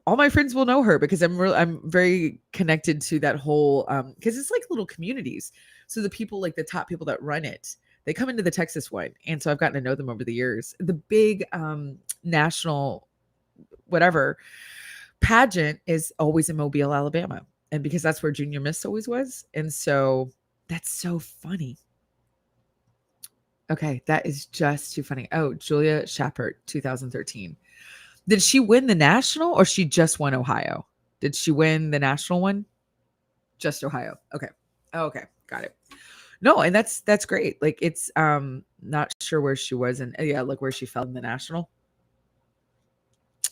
All my friends will know her because I'm very connected to that whole because it's like little communities. So the people like the top people that run it, they come into the Texas one. And so I've gotten to know them over the years. The big national whatever pageant is always in Mobile, Alabama. And because that's where Junior Miss always was. And so that's so funny. Okay, that is just too funny. Oh, Julia Shepard, 2013. Did she win the national or she just won Ohio? Did she win the national one? Just Ohio. Okay. Oh, okay. Got it. No, and that's great. Like it's not sure where she was and yeah, like where she fell in the national.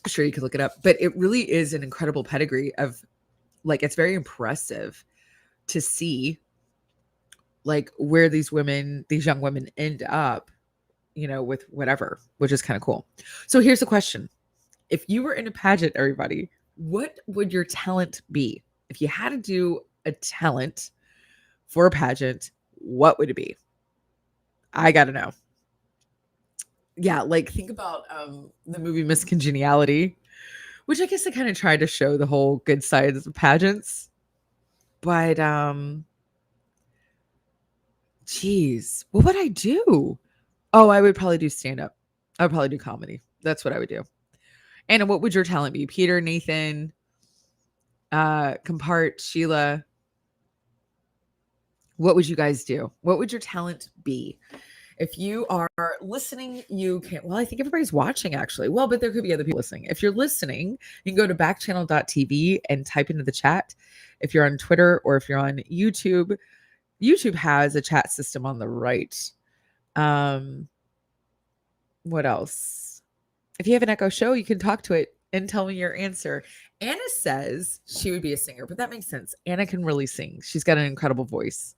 Sure you could look it up, but it really is an incredible pedigree of like it's very impressive to see like where these young women end up, with whatever, which is kind of cool. So here's the question. If you were in a pageant, everybody, what would your talent be? If you had to do a talent for a pageant, what would it be? I got to know. Yeah, like think about the movie Miss Congeniality, which I guess I kind of tried to show the whole good sides of pageants. But geez, what would I do? Oh, I would probably do stand up. I would probably do comedy. That's what I would do. Anna, what would your talent be? Peter, Nathan, Compart, Sheila. What would you guys do? What would your talent be? If you are listening, you can. Well, I think everybody's watching actually. Well, but there could be other people listening. If you're listening, you can go to backchannel.tv and type into the chat. If you're on Twitter or if you're on YouTube, YouTube has a chat system on the right. What else? If you have an Echo Show, you can talk to it and tell me your answer. Anna says she would be a singer, but that makes sense. Anna can really sing. She's got an incredible voice,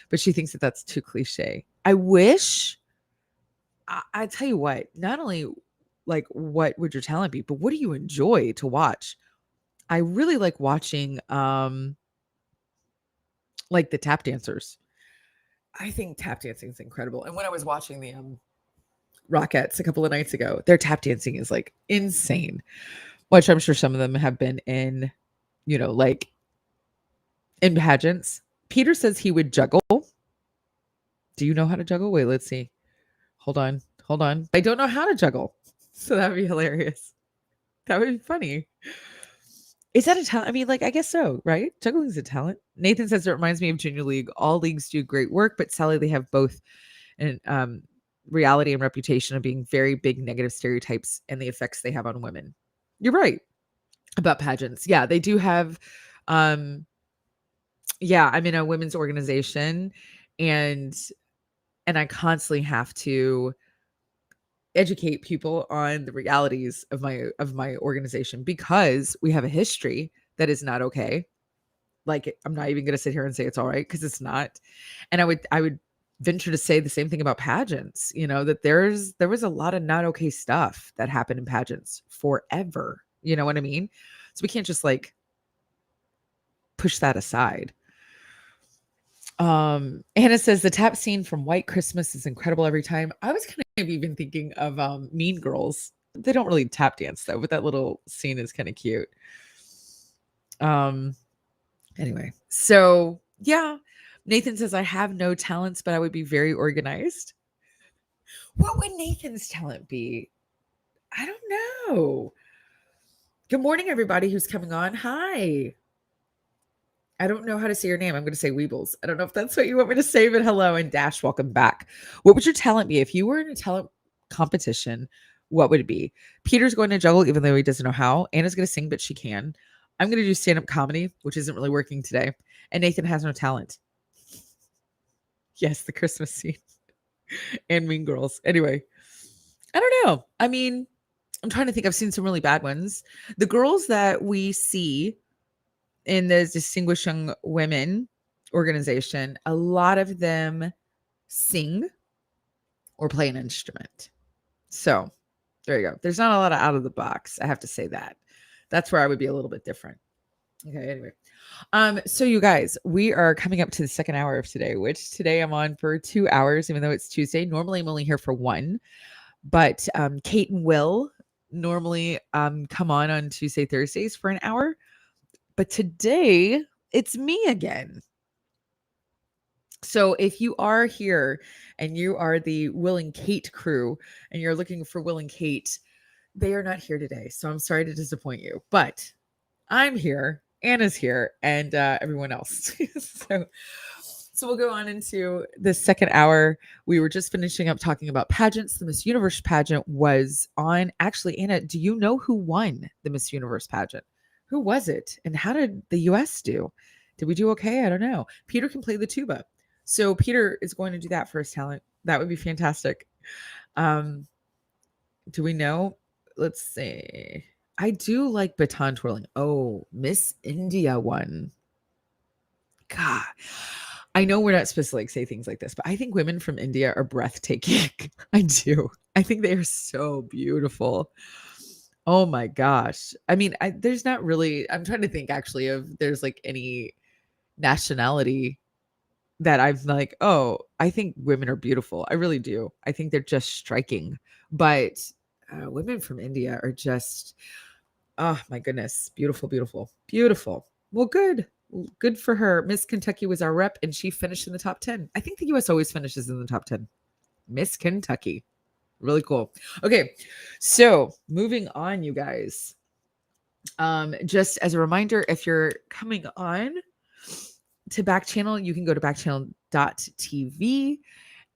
but she thinks that that's too cliche. I wish, I tell you what, not only like what would your talent be, but what do you enjoy to watch? I really like watching like the tap dancers. I think tap dancing is incredible. And when I was watching the Rockettes a couple of nights ago, their tap dancing is like insane, which I'm sure some of them have been in, like in pageants. Peter says he would juggle. Do you know how to juggle? Wait, let's see. Hold on. Hold on. I don't know how to juggle. So that would be hilarious. That would be funny. Is that a talent? I mean, like, I guess so, right? Juggling is a talent. Nathan says it reminds me of Junior League. All leagues do great work, but sadly they have both an reality and reputation of being very big negative stereotypes and the effects they have on women. You're right about pageants. Yeah, they do have yeah, I'm in a women's organization and I constantly have to educate people on the realities of my organization because we have a history that is not okay. Like I'm not even going to sit here and say it's all right because it's not. And I would venture to say the same thing about pageants, that there was a lot of not okay stuff that happened in pageants forever. You know what I mean? So we can't just like push that aside. Anna says the tap scene from White Christmas is incredible every time. I was kind of even thinking of Mean Girls. They don't really tap dance though, but that little scene is kind of cute. Um anyway, so yeah. Nathan says I have no talents, but I would be very organized. What would Nathan's talent be? I don't know. Good morning, everybody who's coming on. Hi. I don't know how to say your name. I'm going to say Weebles. I don't know if that's what you want me to say, but hello and Dash, welcome back. What would your talent be? If you were in a talent competition, what would it be? Peter's going to juggle, even though he doesn't know how. Anna's going to sing, but she can. I'm going to do stand-up comedy, which isn't really working today. And Nathan has no talent. Yes, the Christmas scene and Mean Girls. Anyway, I don't know. I mean, I'm trying to think. I've seen some really bad ones. The girls that we see in the Distinguished Young Women organization, a lot of them sing or play an instrument. So there you go. There's not a lot of out of the box. I have to say that. That's where I would be a little bit different. Okay, anyway. So you guys, we are coming up to the second hour of today, which today I'm on for 2 hours, even though it's Tuesday. Normally I'm only here for 1. But Kate and Will normally come on Tuesday, Thursdays for an hour. But today it's me again. So if you are here and you are the Will and Kate crew and you're looking for Will and Kate, they are not here today. So I'm sorry to disappoint you, but I'm here, Anna's here, and everyone else. So we'll go on into the second hour. We were just finishing up talking about pageants. The Miss Universe pageant was on. Actually, Anna, do you know who won the Miss Universe pageant? Who was it? And how did the US do? Did we do okay? I don't know. Peter can play the tuba. So Peter is going to do that for his talent. That would be fantastic. Do we know? Let's see. I do like baton twirling. Oh, Miss India won. God. I know we're not supposed to like say things like this, but I think women from India are breathtaking. I do. I think they are so beautiful. Oh my gosh. I mean, there's not really, I'm trying to think actually of there's like any nationality that I'm like, oh, I think women are beautiful. I really do. I think they're just striking. But women from India are just, oh my goodness, beautiful, beautiful, beautiful. Well, good. Good for her. Miss Kentucky was our rep and she finished in the top 10. I think the US always finishes in the top 10. Miss Kentucky. Really cool. Okay. So moving on, you guys. Just as a reminder, if you're coming on to Backchannel, you can go to backchannel.tv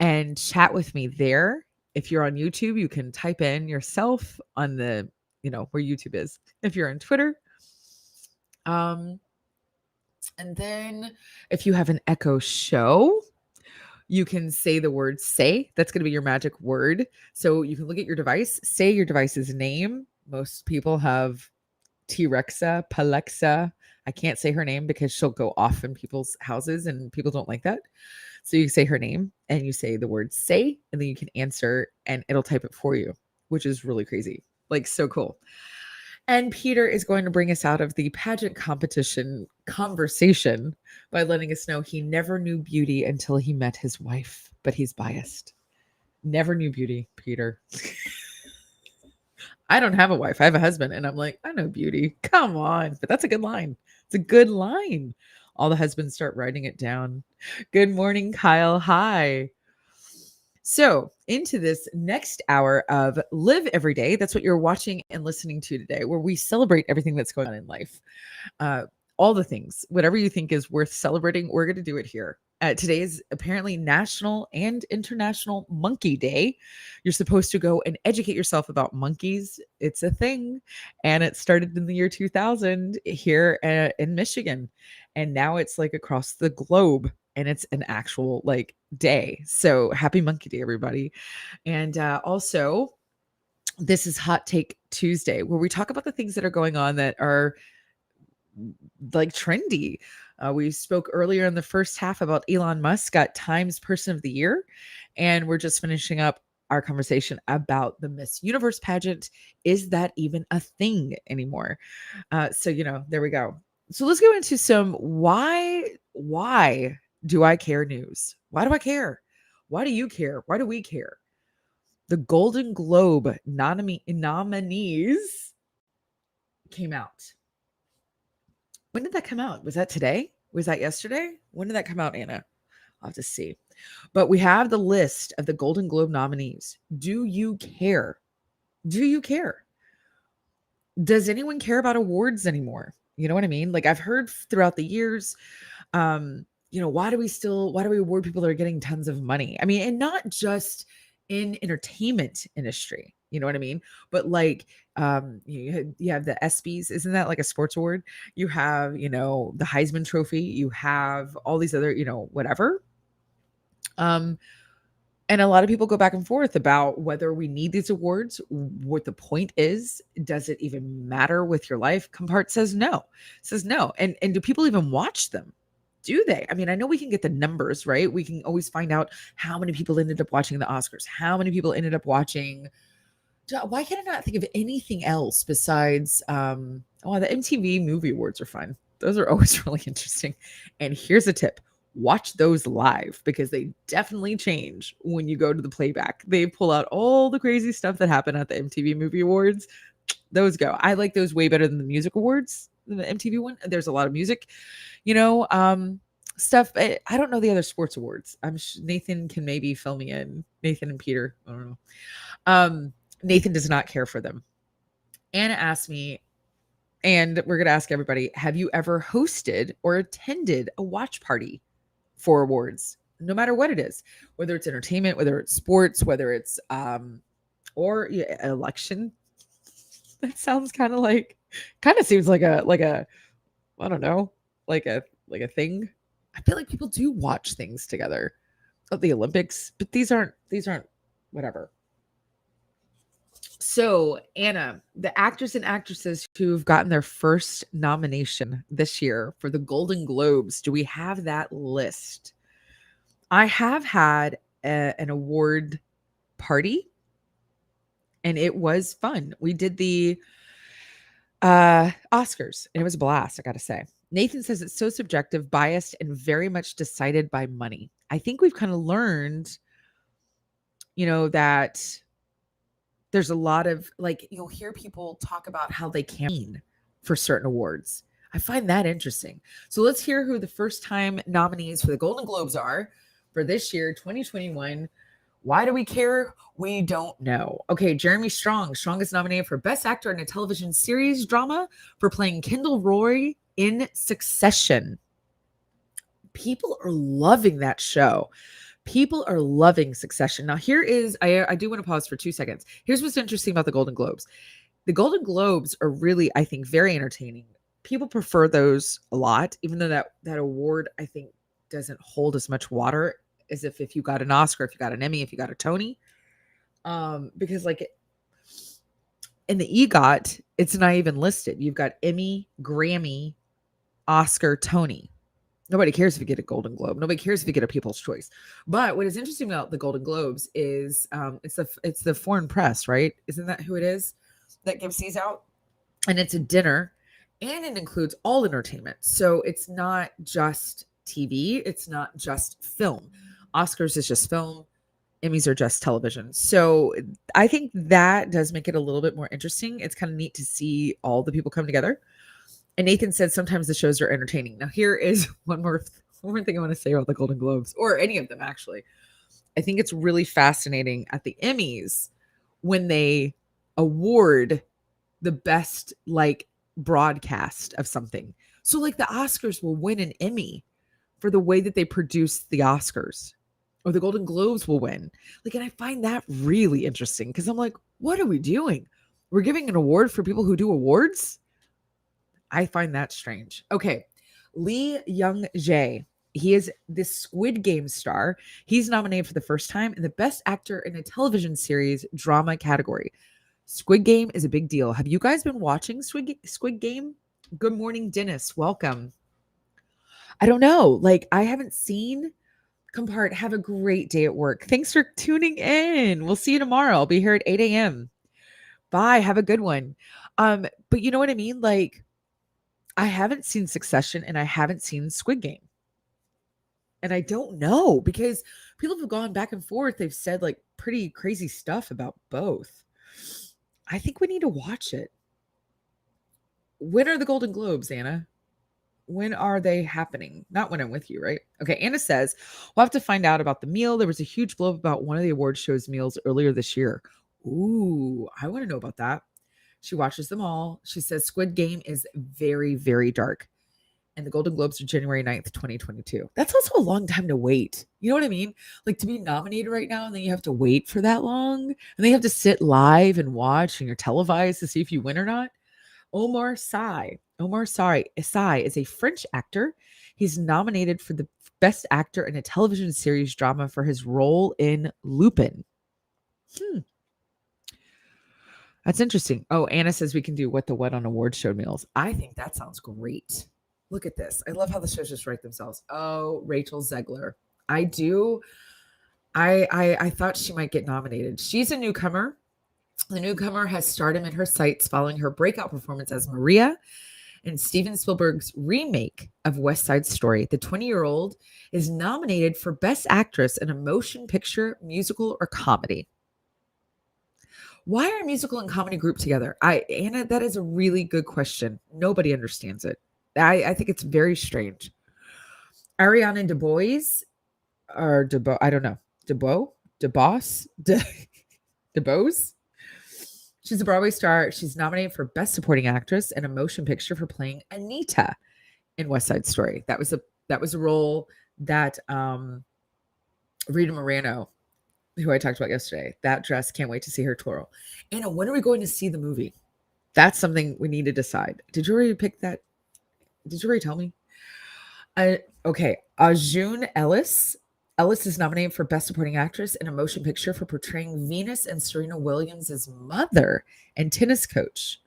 and chat with me there. If you're on YouTube, you can type in yourself on the, where YouTube is. If you're on Twitter, and then if you have an Echo Show, you can say the word say. That's going to be your magic word. So you can look at your device, say your device's name. Most people have T-Rexa, Palexa. I can't say her name because she'll go off in people's houses and people don't like that. So you say her name and you say the word say, and then you can answer and it'll type it for you, which is really crazy. Like so cool. And Peter is going to bring us out of the pageant competition conversation by letting us know he never knew beauty until he met his wife, but he's biased. Never knew beauty, Peter. I don't have a wife. I have a husband. And I'm like, I know beauty. Come on. But that's a good line. It's a good line. All the husbands start writing it down. Good morning, Kyle. Hi. So, into this next hour of Live Every Day, that's what you're watching and listening to today, where we celebrate everything that's going on in life. All the things, whatever you think is worth celebrating, we're going to do it here. Today is apparently National and International Monkey Day. You're supposed to go and educate yourself about monkeys. It's a thing. And it started in the year 2000 here in Michigan. And now it's like across the globe. And it's an actual like day. So happy Monkey Day, everybody. And also, this is Hot Take Tuesday, where we talk about the things that are going on that are like trendy. We spoke earlier in the first half about Elon Musk got Times Person of the Year. And we're just finishing up our conversation about the Miss Universe pageant. Is that even a thing anymore? So, there we go. So let's go into some why Do I care news? Why do I care? Why do you care? Why do we care? The Golden Globe nominees came out. When did that come out? Was that today? Was that yesterday? When did that come out, Anna? I'll have to see. But we have the list of the Golden Globe nominees. Do you care? Do you care? Does anyone care about awards anymore? You know what I mean? Like I've heard throughout the years, why do we award people that are getting tons of money? I mean, and not just in entertainment industry, you know what I mean? But like you have the ESPYs, isn't that like a sports award? You have, the Heisman Trophy, you have all these other, whatever. Um, and a lot of people go back and forth about whether we need these awards, what the point is. Does it even matter with your life? Compart says no. Says no. And do people even watch them? Do they? I mean, I know we can get the numbers, right? We can always find out how many people ended up watching the Oscars, how many people ended up watching. Why can I not think of anything else besides the MTV Movie Awards are fun. Those are always really interesting. And here's a tip. Watch those live because they definitely change when you go to the playback. They pull out all the crazy stuff that happened at the MTV Movie Awards. Those go. I like those way better than the music awards, than the MTV one. There's a lot of music, stuff. I don't know the other sports awards. Nathan can maybe fill me in. Nathan and Peter. I don't know. Nathan does not care for them. Anna asked me, and we're going to ask everybody, have you ever hosted or attended a watch party for awards? No matter what it is, whether it's entertainment, whether it's sports, whether it's election. That sounds kind of seems like a I don't know, like a thing. I feel like people do watch things together. The Olympics, but these aren't whatever. So, Anna, the actors and actresses who've gotten their first nomination this year for the Golden Globes, do we have that list? I have had an award party, and it was fun. We did the Oscars, and it was a blast, I got to say. Nathan says it's so subjective, biased, and very much decided by money. I think we've kind of learned, that there's a lot of you'll hear people talk about how they campaign for certain awards. I find that interesting. So let's hear who the first time nominees for the Golden Globes are for this year, 2021. Why do we care? We don't know. Okay, Jeremy Strong. Strong is nominated for Best Actor in a Television Series Drama for playing Kendall Roy in Succession. People are loving that show. People are loving Succession. Now, here is, I do want to pause for 2 seconds. Here's what's interesting about the Golden Globes. The Golden Globes are really, I think, very entertaining. People prefer those a lot, even though that award, I think, doesn't hold as much water as if you got an Oscar, if you got an Emmy, if you got a Tony. Because in the EGOT, it's not even listed. You've got Emmy, Grammy, Oscar, Tony. Nobody cares if you get a Golden Globe. Nobody cares if you get a People's Choice. But what is interesting about the Golden Globes is it's the foreign press, right? Isn't that who it is that gives these out? And it's a dinner, and it includes all entertainment. So it's not just TV. It's not just film. Oscars is just film. Emmys are just television. So I think that does make it a little bit more interesting. It's kind of neat to see all the people come together. And Nathan said sometimes the shows are entertaining. Now, here is one more thing I want to say about the Golden Globes, or any of them, actually. I think it's really fascinating at the Emmys when they award the best, broadcast of something. So, the Oscars will win an Emmy for the way that they produce the Oscars, or the Golden Globes will win. And I find that really interesting because I'm like, what are we doing? We're giving an award for people who do awards? I find that strange. Okay. Lee Young-jae. He is this Squid Game star. He's nominated for the first time in the Best Actor in a Television Series Drama category. Squid Game is a big deal. Have you guys been watching Squid Game? Good morning, Dennis. Welcome. I don't know. I haven't seen Compart. Have a great day at work. Thanks for tuning in. We'll see you tomorrow. I'll be here at 8 a.m. Bye. Have a good one. But you know what I mean? I haven't seen Succession and I haven't seen Squid Game. And I don't know because people have gone back and forth. They've said like pretty crazy stuff about both. I think we need to watch it. When are the Golden Globes, Anna? When are they happening? Not when I'm with you, right? Okay, Anna says, we'll have to find out about the meal. There was a huge blow up about one of the award show's meals earlier this year. Ooh, I want to know about that. She watches them all. She says Squid Game is very, very dark. And the Golden Globes are January 9th, 2022. That's also a long time to wait. You know what I mean? Like to be nominated right now, and then you have to wait for that long, and then you have to sit live and watch, and you're televised to see if you win or not. Omar Sy is a French actor. He's nominated for the Best Actor in a Television Series Drama for his role in Lupin. That's interesting. Oh, Anna says we can do What the What on award show meals. I think that sounds great. Look at this. I love how the shows just write themselves. Oh, Rachel Zegler. I do. I thought she might get nominated. She's a newcomer. The newcomer has stardom in her sights following her breakout performance as Maria in Steven Spielberg's remake of West Side Story. The 20-year-old is nominated for Best Actress in a Motion Picture, Musical, or Comedy. Why are musical and comedy grouped together? Anna, that is a really good question. Nobody understands it. I think it's very strange. Ariana DeBose or DeBose, I don't know. DeBose. She's a Broadway star. She's nominated for Best Supporting Actress in a Motion Picture for playing Anita in West Side Story. That was a role that Rita Moreno, who I talked about yesterday, that dress, can't wait to see her twirl. Anna, when are we going to see the movie? That's something we need to decide. Did you already pick that? Did you already tell me? Okay. June Ellis. Ellis is nominated for Best Supporting Actress in a Motion Picture for portraying Venus and Serena Williams' mother and tennis coach.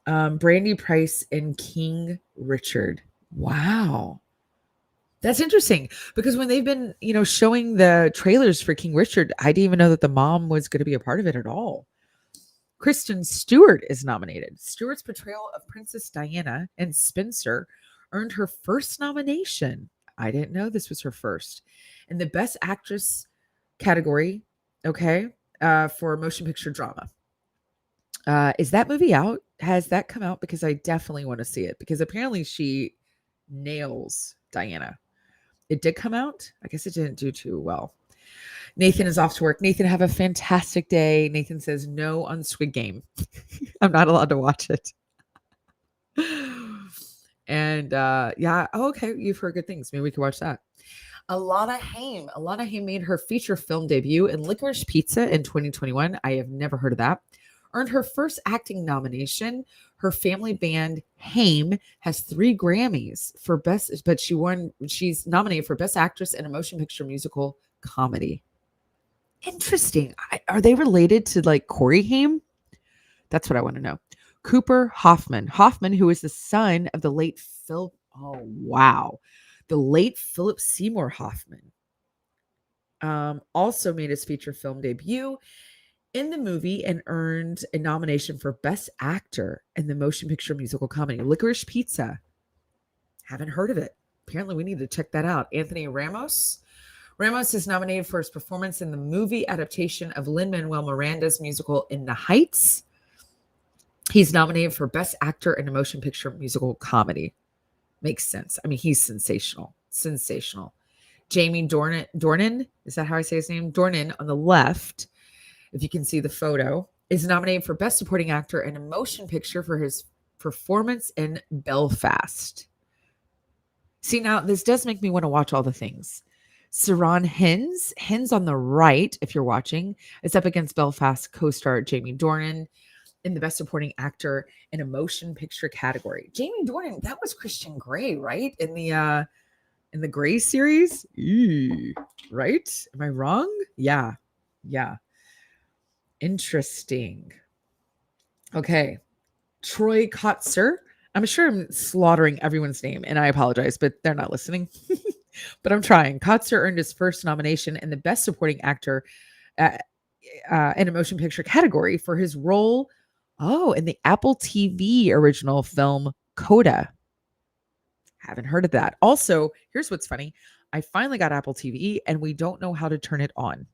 Brandy Price and King Richard. Wow. That's interesting because when they've been, showing the trailers for King Richard, I didn't even know that the mom was going to be a part of it at all. Kristen Stewart is nominated. Stewart's portrayal of Princess Diana and Spencer earned her first nomination. I didn't know this was her first. In the Best Actress category, okay, for motion picture drama. Is that movie out? Has that come out? Because I definitely want to see it because apparently she nails Diana. It did come out. I guess it didn't do too well. Nathan is off to work. Nathan, have a fantastic day. Nathan says no on Squid Game. I'm not allowed to watch it. And yeah, okay, you've heard good things. Maybe we can watch that. Alana Haim made her feature film debut in Licorice Pizza in 2021. I have never heard of that. Earned her first acting nomination. Her family band Haim has 3 Grammys for best, but she's nominated for Best Actress in a Motion Picture Musical Comedy. Interesting. Are they related to like Corey Haim? That's what I want to know. Cooper Hoffman, who is the son of the late Philip. Oh, wow. The late Philip Seymour Hoffman. Also made his feature film debut in the movie and earned a nomination for Best Actor in the Motion Picture Musical Comedy. Licorice Pizza. Haven't heard of it. Apparently, we need to check that out. Anthony Ramos. Ramos is nominated for his performance in the movie adaptation of Lin-Manuel Miranda's musical In the Heights. He's nominated for Best Actor in a Motion Picture Musical Comedy. Makes sense. I mean, he's sensational. Sensational. Jamie Dornan, is that how I say his name? Dornan on the left, if you can see the photo, is nominated for Best Supporting Actor in a Motion Picture for his performance in Belfast. See, now this does make me want to watch all the things. Saran Hens on the right, if you're watching, is up against Belfast co-star Jamie Dornan in the Best Supporting Actor in a Motion Picture category. Jamie Dornan, that was Christian Grey, right? In the Grey series? Ew, right? Am I wrong? Yeah. Interesting. Okay. Troy Kotzer. I'm sure I'm slaughtering everyone's name, and I apologize, but they're not listening. But I'm trying. Kotzer earned his first nomination in the Best Supporting Actor in a Motion Picture category for his role, in the Apple TV original film Coda. Haven't heard of that. Also, here's what's funny. I finally got Apple TV and we don't know how to turn it on.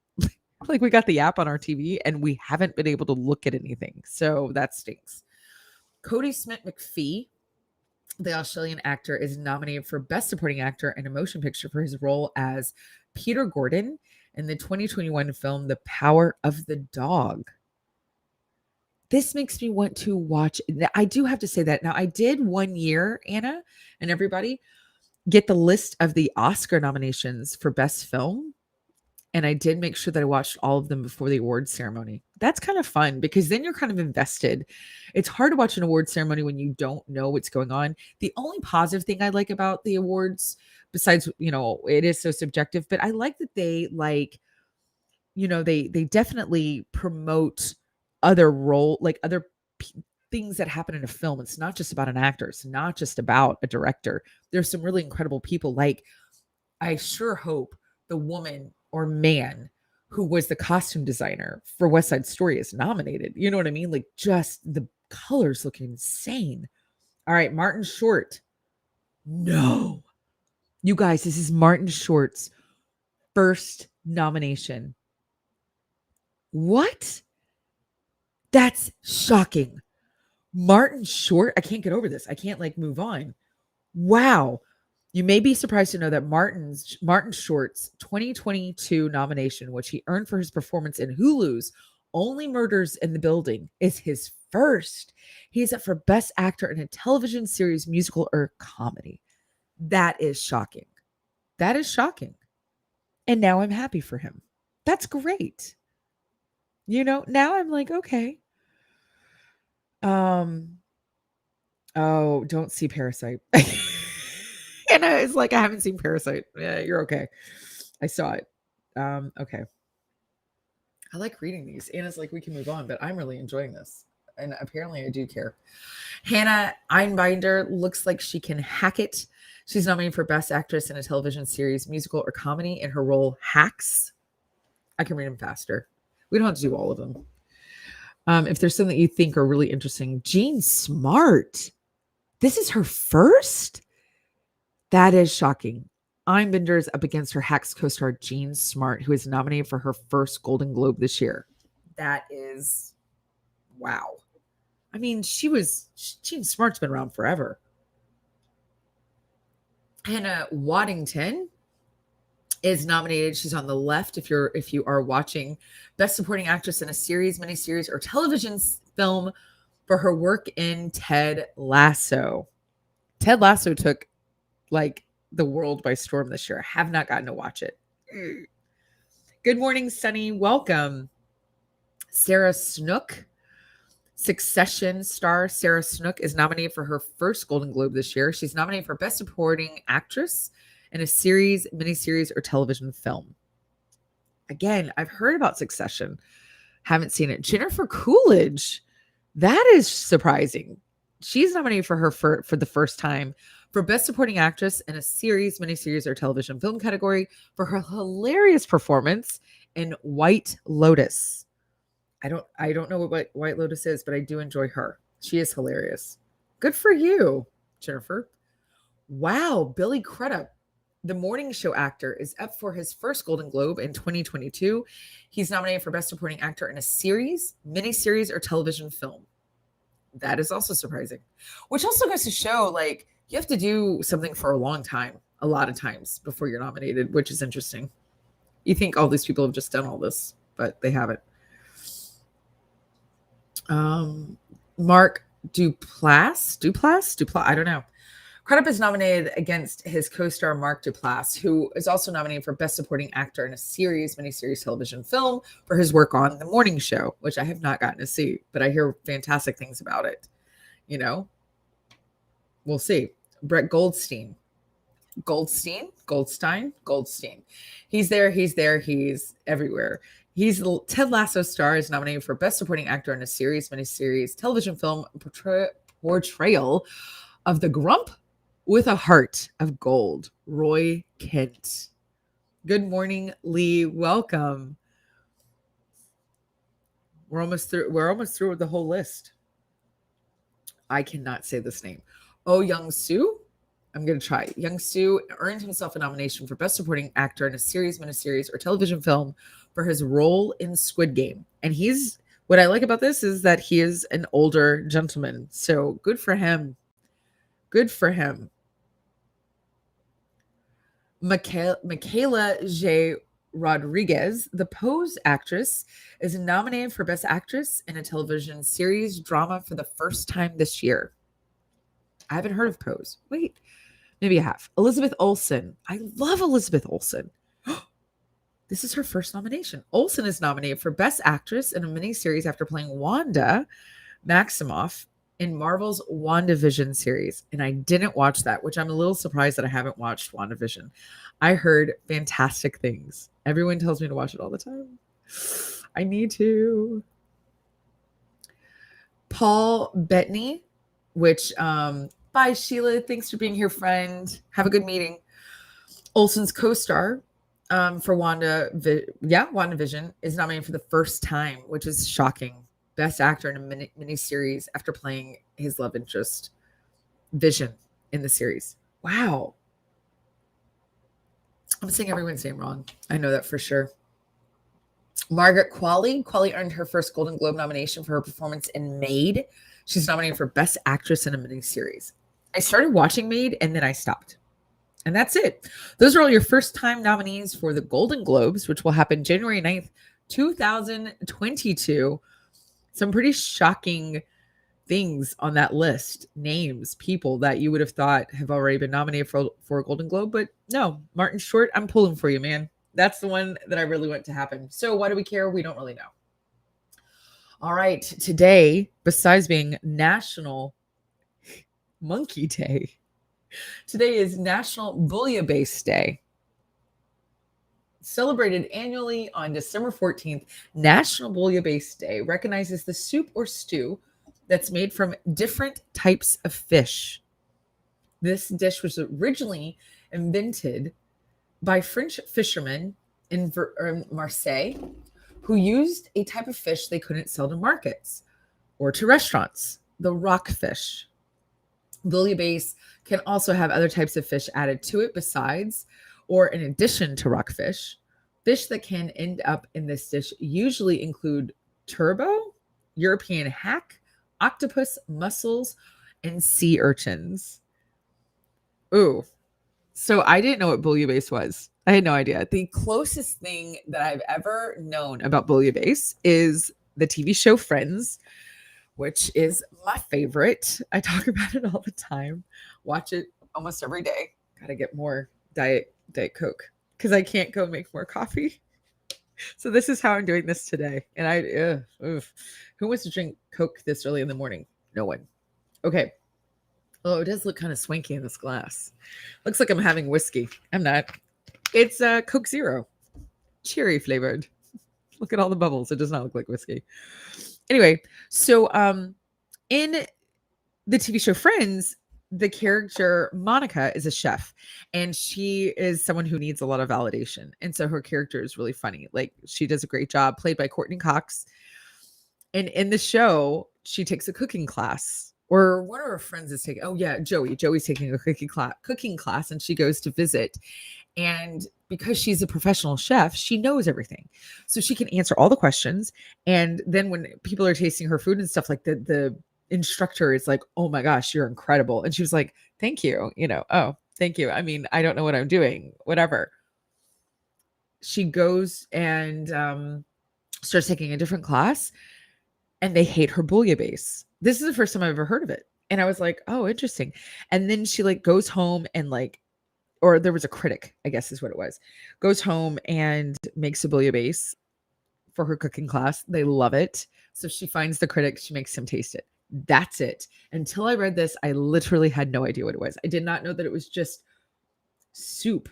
Like we got the app on our TV and we haven't been able to look at anything. So that stinks. Cody Smith McPhee, the Australian actor, is nominated for Best Supporting Actor in a Motion Picture for his role as Peter Gordon in the 2021 film The Power of the Dog. This makes me want to watch. I do have to say that. Now, I did one year, Anna and everybody, get the list of the Oscar nominations for Best Film. And I did make sure that I watched all of them before the awards ceremony. That's kind of fun because then you're kind of invested. It's hard to watch an award ceremony when you don't know what's going on. The only positive thing I like about the awards, besides, it is so subjective, but I like that they they definitely promote other things that happen in a film. It's not just about an actor. It's not just about a director. There's some really incredible people. Like, I sure hope the woman or man who was the costume designer for West Side Story is nominated. You know what I mean? Like, just the colors look insane. All right, Martin Short. No. You guys, this is Martin Short's first nomination. What? That's shocking. Martin Short, I can't get over this. I can't move on. Wow. You may be surprised to know that Martin Short's 2022 nomination, which he earned for his performance in Hulu's Only Murders in the Building, is his first. He's up for Best Actor in a television series, musical, or comedy. That is shocking. That is shocking. And now I'm happy for him. That's great. Now I'm like, okay. Oh, don't see Parasite. And I was like, I haven't seen Parasite. Yeah, you're okay. I saw it. Okay. I like reading these. Anna's like, we can move on, but I'm really enjoying this. And apparently I do care. Hannah Einbinder looks like she can hack it. She's nominated for Best Actress in a television series, musical, or comedy in her role Hacks. I can read them faster. We don't have to do all of them. If there's something you think are really interesting, Jean Smart. This is her first? That is shocking. Einbinder is up against her Hacks co-star Jean Smart, who is nominated for her first Golden Globe this year. That is, wow. I mean, Jean Smart's been around forever. Hannah Waddington is nominated. She's on the left if you are watching, Best Supporting Actress in a series, miniseries, or television film for her work in Ted Lasso. Ted Lasso took the world by storm this year. I have not gotten to watch it. Good morning, Sunny. Welcome. Sarah Snook, Succession star Sarah Snook, is nominated for her first Golden Globe this year. She's nominated for Best Supporting Actress in a series, miniseries, or television film. Again, I've heard about Succession. Haven't seen it. Jennifer Coolidge. That is surprising. She's nominated for the first time for Best Supporting Actress in a series, miniseries, or television film category for her hilarious performance in White Lotus. I don't know what White Lotus is, but I do enjoy her. She is hilarious. Good for you, Jennifer. Wow, Billy Crudup, the morning show actor, is up for his first Golden Globe in 2022. He's nominated for Best Supporting Actor in a series, miniseries, or television film. That is also surprising, which also goes to show you have to do something for a long time, a lot of times before you're nominated, which is interesting. You think all these people have just done all this, but they haven't. Mark Duplass, I don't know. Crudup is nominated against his co-star Mark Duplass, who is also nominated for Best Supporting Actor in a series, miniseries, television film for his work on The Morning Show, which I have not gotten to see, but I hear fantastic things about it. We'll see. Brett Goldstein. Goldstein. He's there. He's everywhere. He's Ted Lasso star, is nominated for Best Supporting Actor in a series, miniseries, television film portrayal of the Grump with a Heart of Gold, Roy Kent. Good morning, Lee. Welcome. We're almost through with the whole list. I cannot say this name. Oh Young Soo. I'm going to try. Young Stu earned himself a nomination for Best Supporting Actor in a series, miniseries, or television film for his role in Squid Game. And what I like about this is that he is an older gentleman. So good for him. Good for him. Michaela J. Rodriguez, the Pose actress, is nominated for Best Actress in a television series drama for the first time this year. I haven't heard of Pose. Wait, maybe I have. Elizabeth Olsen. I love Elizabeth Olsen. This is her first nomination. Olsen is nominated for Best Actress in a miniseries after playing Wanda Maximoff in Marvel's WandaVision series. And I didn't watch that, which I'm a little surprised that I haven't watched WandaVision. I heard fantastic things. Everyone tells me to watch it all the time. I need to. Paul Bettany, which, bye, Sheila. Thanks for being here, friend. Have a good meeting. Olsen's co-star for WandaVision is nominated for the first time, which is shocking. Best actor in a mini-series after playing his love interest, Vision, in the series. Wow. I'm saying everyone's name wrong. I know that for sure. Margaret Qualley. Qualley earned her first Golden Globe nomination for her performance in Maid. She's nominated for Best Actress in a miniseries. I started watching Maid and then I stopped. And that's it. Those are all your first-time nominees for the Golden Globes, which will happen January 9th, 2022. Some pretty shocking things on that list. Names, people that you would have thought have already been nominated for a Golden Globe. But no, Martin Short, I'm pulling for you, man. That's the one that I really want to happen. So why do we care? We don't really know. All right. Today, besides being National Monkey Day, today is National Bouillabaisse Day. Celebrated annually on December 14th, National Bouillabaisse Day recognizes the soup or stew that's made from different types of fish. This dish was originally invented by French fishermen in Marseille who used a type of fish they couldn't sell to markets or to restaurants, the rockfish. Bouillabaisse can also have other types of fish added to it besides or in addition to rockfish. Fish that can end up in this dish usually include turbo, European hack, octopus, mussels, and sea urchins. Ooh. So I didn't know what bouillabaisse was. I had no idea. The closest thing that I've ever known about bouillabaisse is the TV show Friends, which is my favorite. I talk about it all the time. Watch it almost every day. Got to get more Diet Coke because I can't go make more coffee. So this is how I'm doing this today. And who wants to drink Coke this early in the morning? No one. Okay. Oh, it does look kind of swanky in this glass. Looks like I'm having whiskey. I'm not. It's Coke Zero, cherry flavored. Look at all the bubbles. It does not look like whiskey. Anyway, so in the TV show Friends, the character Monica is a chef, and she is someone who needs a lot of validation. And so her character is really funny. Like, she does a great job, played by Courtney Cox. And in the show, she takes a cooking class, or one of her friends is taking. Oh yeah, Joey. Joey's taking a cooking class, and she goes to visit. And because she's a professional chef, she knows everything, so she can answer all the questions. And then when people are tasting her food and stuff, like the instructor is like, "Oh my gosh, you're incredible," and she was like, "Thank you." Oh, thank you. I mean, I don't know what I'm doing. Whatever. She goes and starts taking a different class, and they hate her bouillabaisse. This is the first time I've ever heard of it. And I was like, oh, interesting. And then she goes home and or there was a critic, I guess is what it was, goes home and makes a bouillabaisse for her cooking class. They love it. So she finds the critic, she makes him taste it. That's it. Until I read this, I literally had no idea what it was. I did not know that it was just soup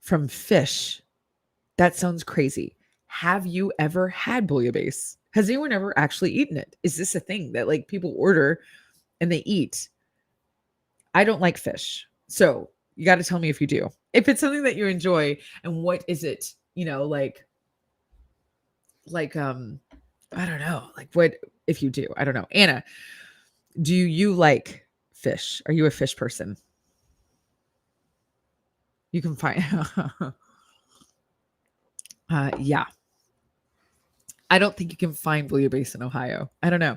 from fish. That sounds crazy. Have you ever had bouillabaisse? Has anyone ever actually eaten it? Is this a thing that people order and they eat? I don't like fish. So you got to tell me if you do. If it's something that you enjoy, and what is it? I don't know. What if you do? I don't know. Anna, do you like fish? Are you a fish person? You can find yeah. I don't think you can find bouillabaisse in Ohio. I don't know.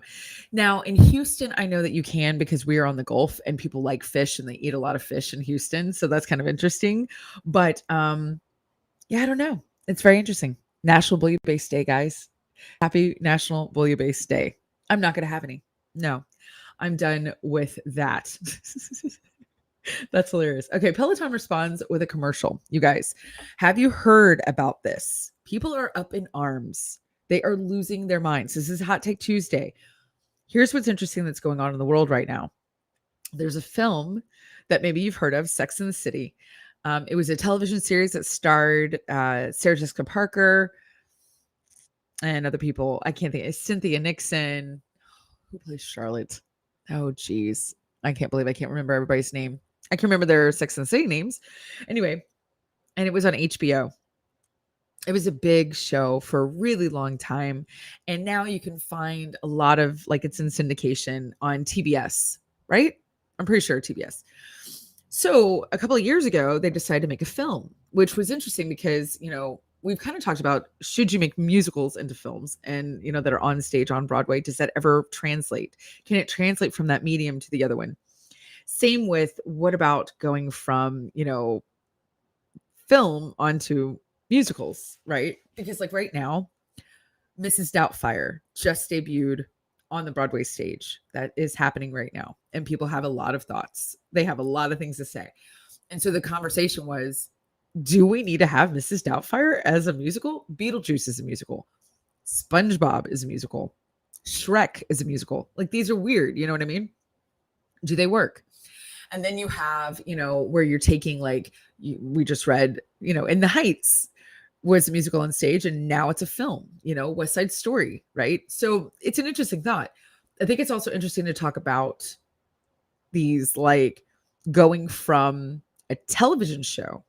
Now in Houston, I know that you can because we are on the Gulf and people like fish and they eat a lot of fish in Houston. So that's kind of interesting. But yeah, I don't know. It's very interesting. National Bouillabaisse Day, guys. Happy National Bouillabaisse Day. I'm not gonna have any. No, I'm done with that. That's hilarious. Okay, Peloton responds with a commercial. You guys, have you heard about this? People are up in arms. They are losing their minds. This is Hot Take Tuesday. Here's what's interesting that's going on in the world right now. There's a film that maybe you've heard of, Sex and the City. It was a television series that starred Sarah Jessica Parker and other people. I can't think. It's Cynthia Nixon. Who plays Charlotte? Oh, geez. I can't believe I can't remember everybody's name. I can remember their Sex and the City names. Anyway, and it was on HBO. It was a big show for a really long time. And now you can find a lot of, like, it's in syndication on TBS, right? I'm pretty sure TBS. So a couple of years ago, they decided to make a film, which was interesting because, we've kind of talked about, should you make musicals into films and, that are on stage on Broadway? Does that ever translate? Can it translate from that medium to the other one? Same with, what about going from, film onto musicals, right? Because like right now, Mrs. Doubtfire just debuted on the Broadway stage. That is happening right now. And people have a lot of thoughts. They have a lot of things to say. And so the conversation was, do we need to have Mrs. Doubtfire as a musical? Beetlejuice is a musical. SpongeBob is a musical. Shrek is a musical. Like, these are weird. You know what I mean? Do they work? And then you have, where you're taking, like, we just read, In the Heights was a musical on stage and now it's a film, West Side Story, right? So it's an interesting thought. I think it's also interesting to talk about these, like, going from a television show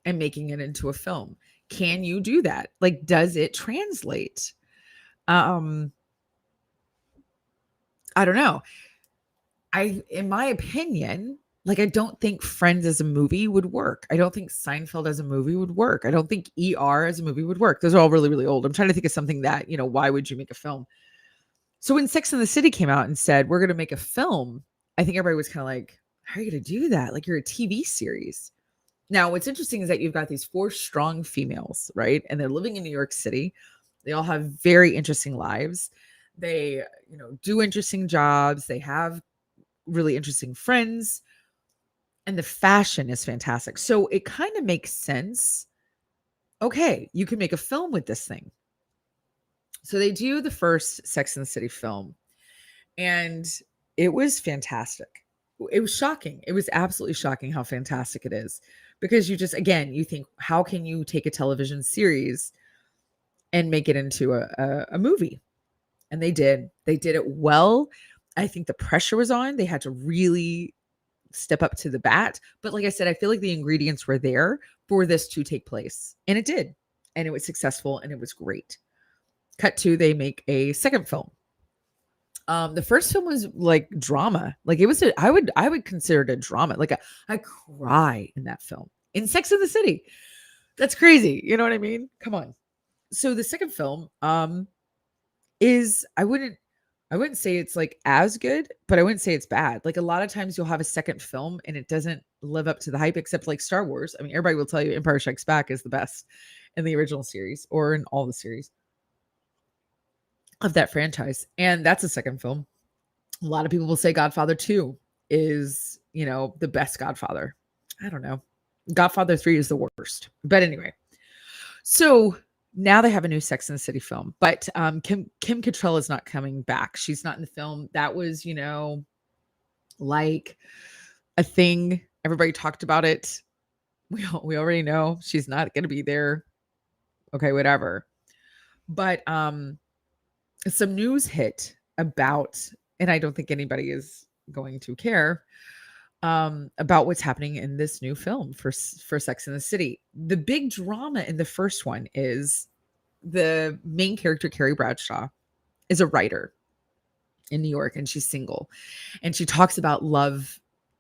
and making it into a film. Can you do that? Like, does it translate? I don't know. In my opinion, like, I don't think Friends as a movie would work. I don't think Seinfeld as a movie would work. I don't think ER as a movie would work. Those are all really, really old. I'm trying to think of something that, why would you make a film? So when Sex and the City came out and said, we're going to make a film, I think everybody was kind of like, how are you going to do that? Like, you're a TV series. Now, what's interesting is that you've got these 4 strong females, right? And they're living in New York City. They all have very interesting lives. They, do interesting jobs. They have really interesting friends. And the fashion is fantastic. So it kind of makes sense. Okay, you can make a film with this thing. So they do the first Sex and the City film. And it was fantastic. It was shocking. It was absolutely shocking how fantastic it is. Because you just, again, you think, how can you take a television series and make it into a movie? And they did. They did it well. I think the pressure was on. They had to really step up to the bat. But like I said, I feel like the ingredients were there for this to take place. And it did. And it was successful and it was great. Cut to, they make a second film. The first film was like drama. Like, it was I would consider it a drama. Like, I cry in that film. In Sex and the City. That's crazy. You know what I mean? Come on. So the second film is, I wouldn't say it's like as good, but I wouldn't say it's bad. Like, a lot of times you'll have a second film and it doesn't live up to the hype, except like Star Wars. I mean, everybody will tell you Empire Strikes Back is the best in the original series or in all the series of that franchise. And that's a second film. A lot of people will say Godfather 2 is, the best Godfather. I don't know. Godfather 3 is the worst. But anyway, so now they have a new Sex and the City film, but Kim Cattrall is not coming back. She's not in the film. That was, like a thing. Everybody talked about it. We already know she's not going to be there. Okay, whatever. But some news hit about, and I don't think anybody is going to care, about what's happening in this new film for Sex and the City. The big drama in the first one is the main character, Carrie Bradshaw, is a writer in New York, and she's single. And she talks about love,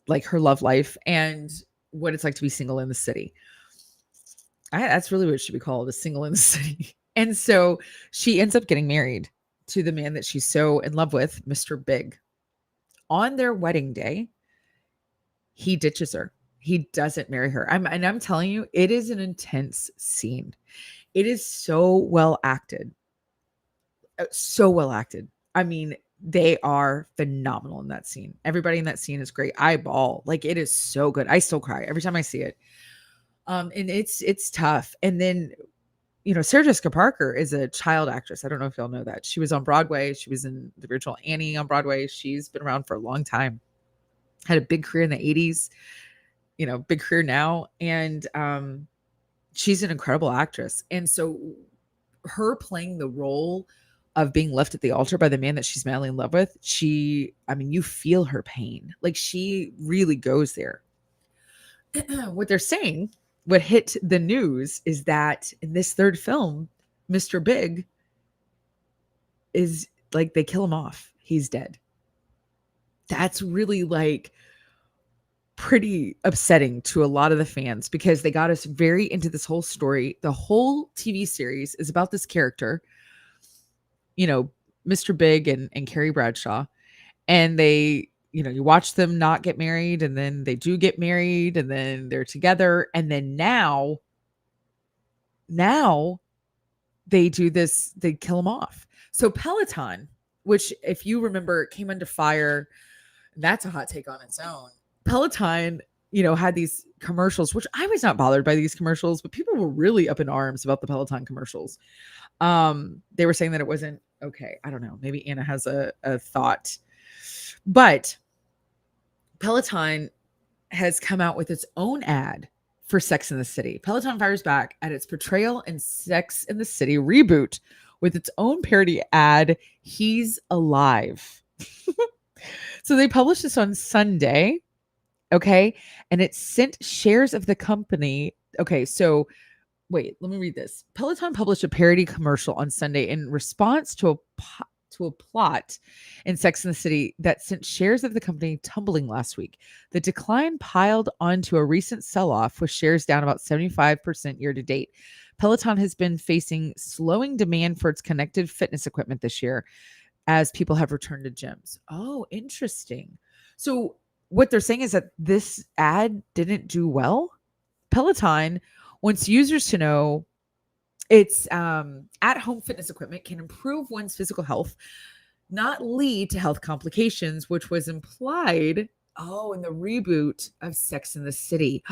like her love life. And what it's like to be single in the city. That's really what it should be called, a single in the city. And so she ends up getting married to the man that she's so in love with, Mr. Big. On their wedding day, he ditches her. He doesn't marry her. I'm telling you, it is an intense scene. It is so well acted. So well acted. I mean, they are phenomenal in that scene. Everybody in that scene is great. I bawl. Like, it is so good. I still cry every time I see it. And it's tough. And then, Sarah Jessica Parker is a child actress. I don't know if y'all know that. She was on Broadway. She was in the original Annie on Broadway. She's been around for a long time. Had a big career in the 80s, big career now. And she's an incredible actress. And so her playing the role of being left at the altar by the man that she's madly in love with, you feel her pain. Like, she really goes there. What they're saying, what hit the news is that in this third film, Mr. Big is like, they kill him off. He's dead. That's really like pretty upsetting to a lot of the fans because they got us very into this whole story. The whole TV series is about this character, Mr. Big and Carrie Bradshaw. And they, you watch them not get married, and then they do get married, and then they're together. And then now they do this, they kill him off. So Peloton, which if you remember, came under fire, that's a hot take on its own. Peloton, had these commercials, which I was not bothered by these commercials, but people were really up in arms about the Peloton commercials. They were saying that it wasn't okay. I don't know. Maybe Anna has a thought, but Peloton has come out with its own ad for Sex in the City. Peloton fires back at its portrayal in Sex in the City reboot with its own parody ad, He's Alive. So they published this on Sunday. Okay. And it sent shares of the company. Okay. So wait, let me read this. Peloton published a parody commercial on Sunday in response to a plot in Sex and the City that sent shares of the company tumbling last week. The decline piled onto a recent sell-off with shares down about 75% year to date. Peloton has been facing slowing demand for its connected fitness equipment this year as people have returned to gyms. Oh, interesting. So what they're saying is that this ad didn't do well. Peloton wants users to know its at-home fitness equipment can improve one's physical health, not lead to health complications, which was implied, in the reboot of Sex and the City.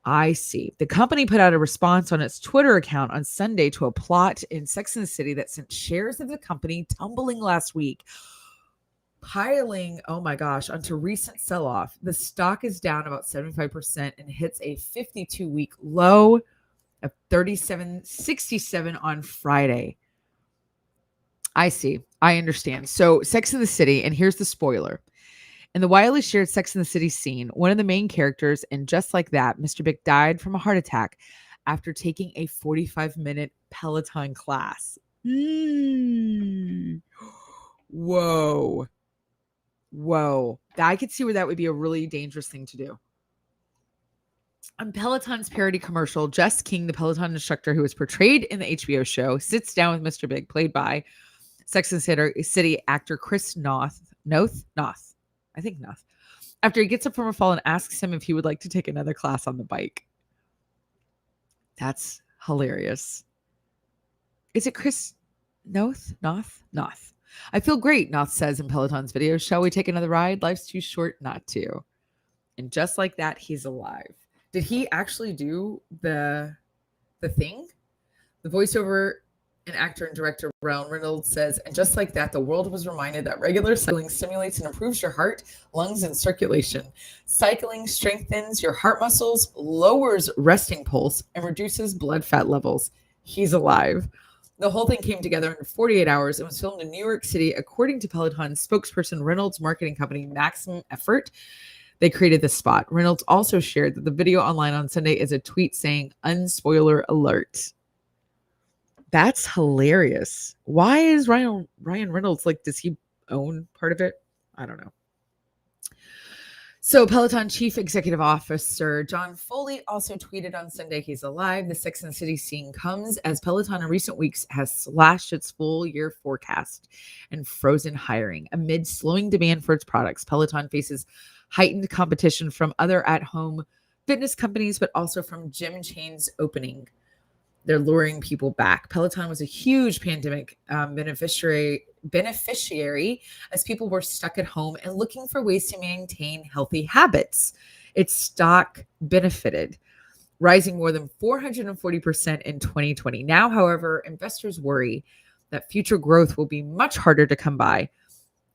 I see. The company put out a response on its Twitter account on Sunday to a plot in Sex and the City that sent shares of the company tumbling last week, piling, oh my gosh, onto recent sell-off. The stock is down about 75% and hits a 52-week low of 37.67 on Friday. I see. I understand. So Sex and the City, and here's the spoiler. In the widely shared Sex and the City scene, one of the main characters, and just like that, Mr. Big died from a heart attack after taking a 45-minute Peloton class. Whoa. I could see where that would be a really dangerous thing to do. On Peloton's parody commercial, Jess King, the Peloton instructor who was portrayed in the HBO show, sits down with Mr. Big, played by Sex and the City actor Chris Noth. I think Noth. After he gets up from a fall and asks him if he would like to take another class on the bike. That's hilarious. Is it Chris Noth? I feel great, Noth says in Peloton's video. Shall we take another ride? Life's too short not to. And just like that, he's alive. Did he actually do the thing? The voiceover and actor and director Ryan Reynolds says, and just like that, the world was reminded that regular cycling stimulates and improves your heart, lungs, and circulation. Cycling strengthens your heart muscles, lowers resting pulse, and reduces blood fat levels. He's alive. The whole thing came together in 48 hours and was filmed in New York City, according to Peloton spokesperson Reynolds' marketing company, Maximum Effort. They created this spot. Reynolds also shared that the video online on Sunday is a tweet saying, unspoiler alert. That's hilarious. Why is Ryan Reynolds like, does he own part of it? I don't know. So, Peloton Chief Executive Officer John Foley also tweeted on Sunday he's alive. The Sex and the City scene comes as Peloton in recent weeks has slashed its full year forecast and frozen hiring. Amid slowing demand for its products, Peloton faces heightened competition from other at home fitness companies, but also from gym chains opening. They're luring people back. Peloton was a huge pandemic beneficiary as people were stuck at home and looking for ways to maintain healthy habits. Its stock benefited, rising more than 440% in 2020. Now, however, investors worry that future growth will be much harder to come by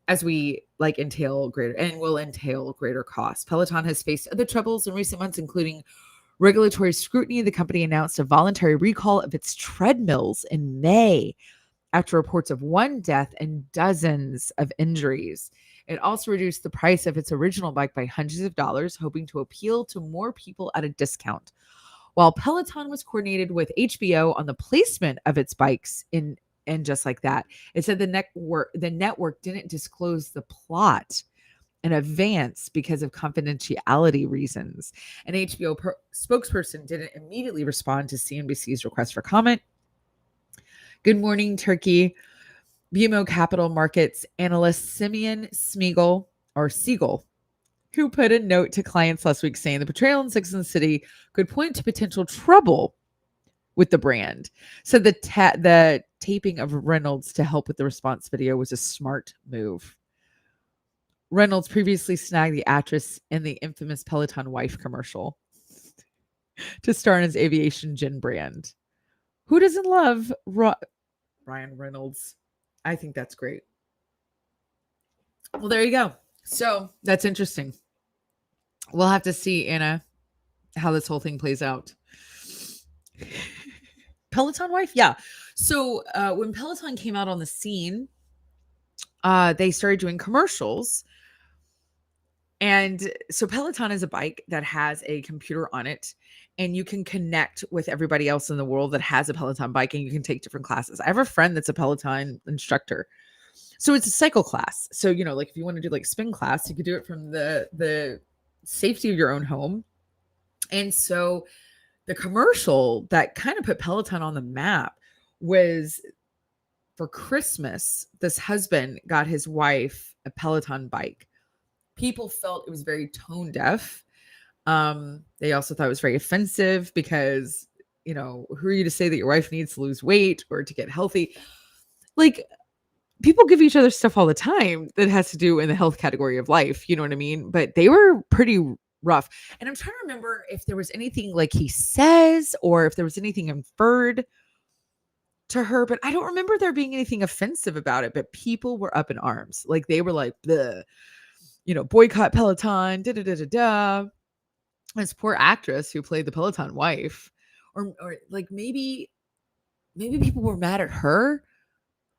as we entail greater costs. Peloton has faced other troubles in recent months, including regulatory scrutiny. The company announced a voluntary recall of its treadmills in May after reports of one death and dozens of injuries. It also reduced the price of its original bike by hundreds of dollars, hoping to appeal to more people at a discount. While Peloton was coordinated with HBO on the placement of its bikes and just like that, it said the network didn't disclose the plot in advance because of confidentiality reasons. An HBO spokesperson didn't immediately respond to CNBC's request for comment. Good morning, Turkey. BMO Capital Markets analyst Simeon Siegel, who put a note to clients last week saying the portrayal in Sex and the City could point to potential trouble with the brand. So the taping of Reynolds to help with the response video was a smart move. Reynolds previously snagged the actress in the infamous Peloton wife commercial to star in his aviation gin brand. Who doesn't love Ryan Reynolds? I think that's great. Well, there you go. So that's interesting. We'll have to see, Anna, how this whole thing plays out. Peloton wife? Yeah. So when Peloton came out on the scene, they started doing commercials. And so Peloton is a bike that has a computer on it, and you can connect with everybody else in the world that has a Peloton bike, and you can take different classes. I have a friend that's a Peloton instructor. So it's a cycle class. So, if you want to do spin class, you could do it from the safety of your own home. And so the commercial that kind of put Peloton on the map was for Christmas. This husband got his wife a Peloton bike. People felt it was very tone deaf. They also thought it was very offensive because, who are you to say that your wife needs to lose weight or to get healthy? People give each other stuff all the time that has to do in the health category of life. You know what I mean? But they were pretty rough. And I'm trying to remember if there was anything he says or if there was anything inferred to her, but I don't remember there being anything offensive about it. But people were up in arms. They were like, bleh. Boycott Peloton, da da da da da. This poor actress who played the Peloton wife, or maybe people were mad at her.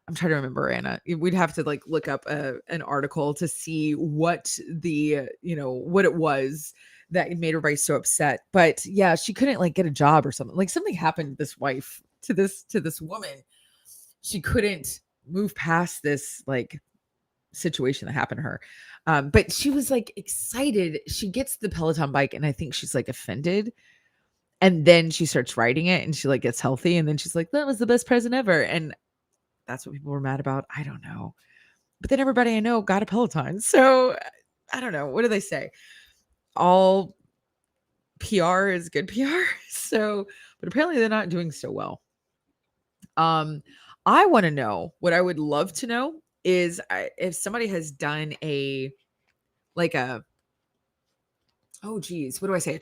I'm trying to remember, Anna. We'd have to look up an article to see what what it was that made everybody so upset. But yeah, she couldn't get a job or something. Something happened to this wife, to this woman. She couldn't move past this situation that happened to her. But she was excited. She gets the Peloton bike and I think she's offended. And then she starts riding it and she gets healthy. And then she's like, that was the best present ever. And that's what people were mad about. I don't know. But then everybody I know got a Peloton. So I don't know. What do they say? All PR is good PR. So, but apparently they're not doing so well. I want to know, what I would love to know is if somebody has done a what do I say?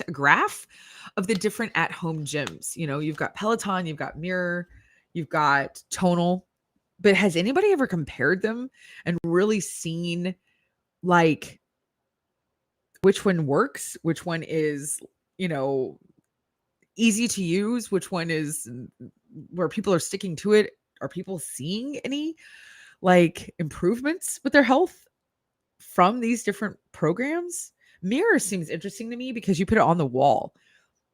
A graph of the different at-home gyms. You've got Peloton, you've got Mirror, you've got Tonal, but has anybody ever compared them and really seen which one works, which one is, easy to use, which one is where people are sticking to it? Are people seeing any improvements with their health from these different programs? Mirror seems interesting to me because you put it on the wall.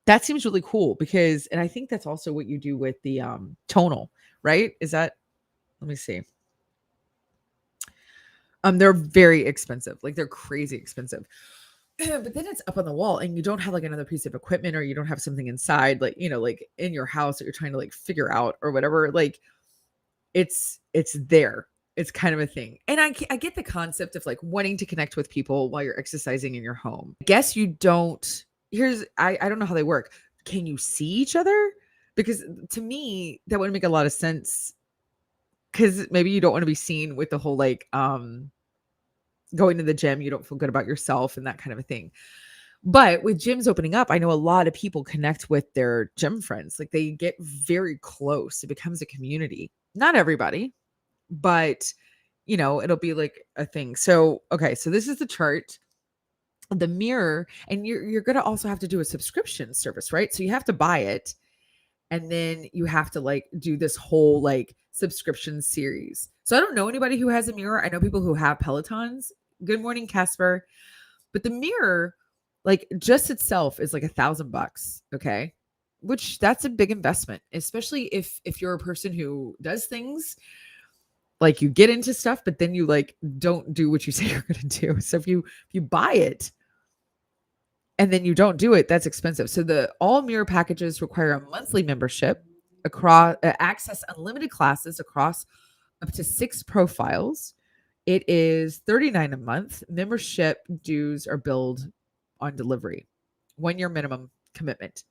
That seems really cool and I think that's also what you do with the Tonal, right? Is that, let me see. They're very expensive. They're crazy expensive. But then it's up on the wall and you don't have like another piece of equipment, or you don't have something inside, like, like in your house that you're trying to like figure out or whatever. Like it's there. It's kind of a thing. And I get the concept of like wanting to connect with people while you're exercising in your home. I guess you don't. I don't know how they work. Can you see each other? Because to me, that wouldn't make a lot of sense, because maybe you don't want to be seen with the whole like going to the gym, you don't feel good about yourself and that kind of a thing. But with gyms opening up, I know a lot of people connect with their gym friends. Like they get very close. It becomes a community. Not everybody, but it'll be like a thing. So, okay, so this is the chart, the mirror, and you're going to also have to do a subscription service, right? So you have to buy it, and then you have to like do this whole like subscription series. So I don't know anybody who has a mirror. I know people who have Pelotons. Good morning, Casper. But the mirror, like just itself, is like $1,000. Okay. Which that's a big investment, especially if you're a person who does things like you get into stuff, but then you like don't do what you say you're going to do. So if you buy it and then you don't do it, that's expensive. So the all mirror packages require a monthly membership, across access unlimited classes across up to 6 profiles. It is $39 a month. Membership dues are billed on delivery. 1-year minimum commitment.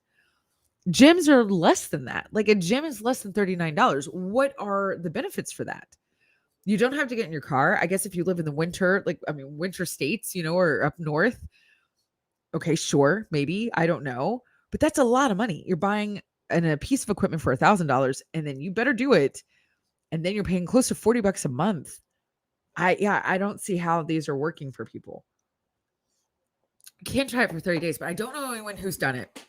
Gyms are less than that. Like a gym is less than $39. What are the benefits for that? You don't have to get in your car. I guess if you live in the winter, like winter states, or up north. Okay, sure, maybe. I don't know. But that's a lot of money. You're buying a piece of equipment for $1,000, and then you better do it. And then you're paying close to $40 a month. I don't see how these are working for people. Can't try it for 30 days, but I don't know anyone who's done it.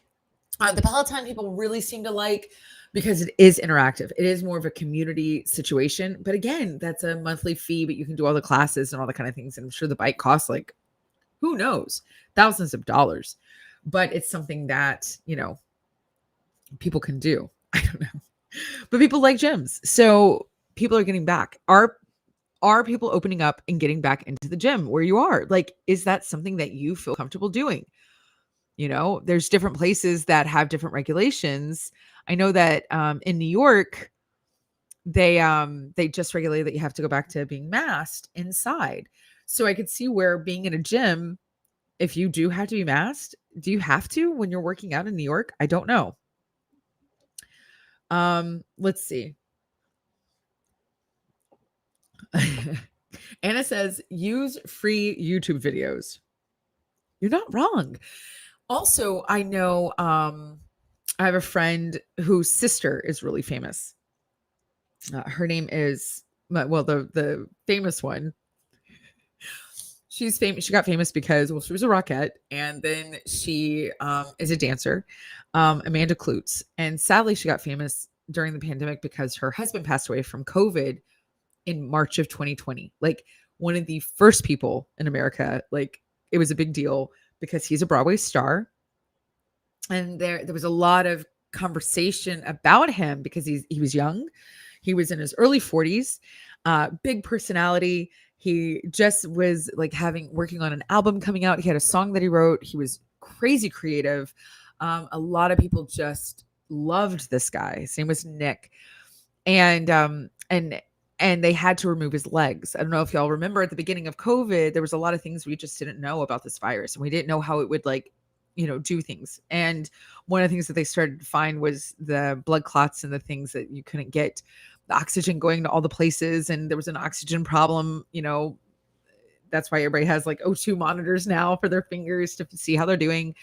The Peloton people really seem to like, because it is interactive. It is more of a community situation. But again, that's a monthly fee, but you can do all the classes and all the kind of things. And I'm sure the bike costs like, who knows, thousands of dollars. But it's something that, people can do. I don't know. But people like gyms. So people are getting back. Are people opening up and getting back into the gym where you are? Like, is that something that you feel comfortable doing? There's different places that have different regulations. I know that in New York, they just regulated that you have to go back to being masked inside. So I could see where being in a gym, if you do have to be masked, do you have to when you're working out in New York? I don't know. Let's see. Anna says, use free YouTube videos. You're not wrong. Also, I know I have a friend whose sister is really famous. Her name is, well, the famous one. She's famous. She got famous because, well, she was a rockette, and then she is a dancer, Amanda Klutz. And sadly, she got famous during the pandemic because her husband passed away from COVID in March of 2020. Like one of the first people in America. Like it was a big deal because he's a Broadway star. And there was a lot of conversation about him because he was young. He was in his early 40s, big personality. He just was like working on an album coming out. He had a song that he wrote. He was crazy creative. A lot of people just loved this guy. His name was Nick. And they had to remove his legs. I don't know if y'all remember at the beginning of COVID, there was a lot of things we just didn't know about this virus, and we didn't know how it would do things. And one of the things that they started to find was the blood clots and the things that you couldn't get the oxygen going to all the places. And there was an oxygen problem, that's why everybody has like O2 monitors now for their fingers to see how they're doing.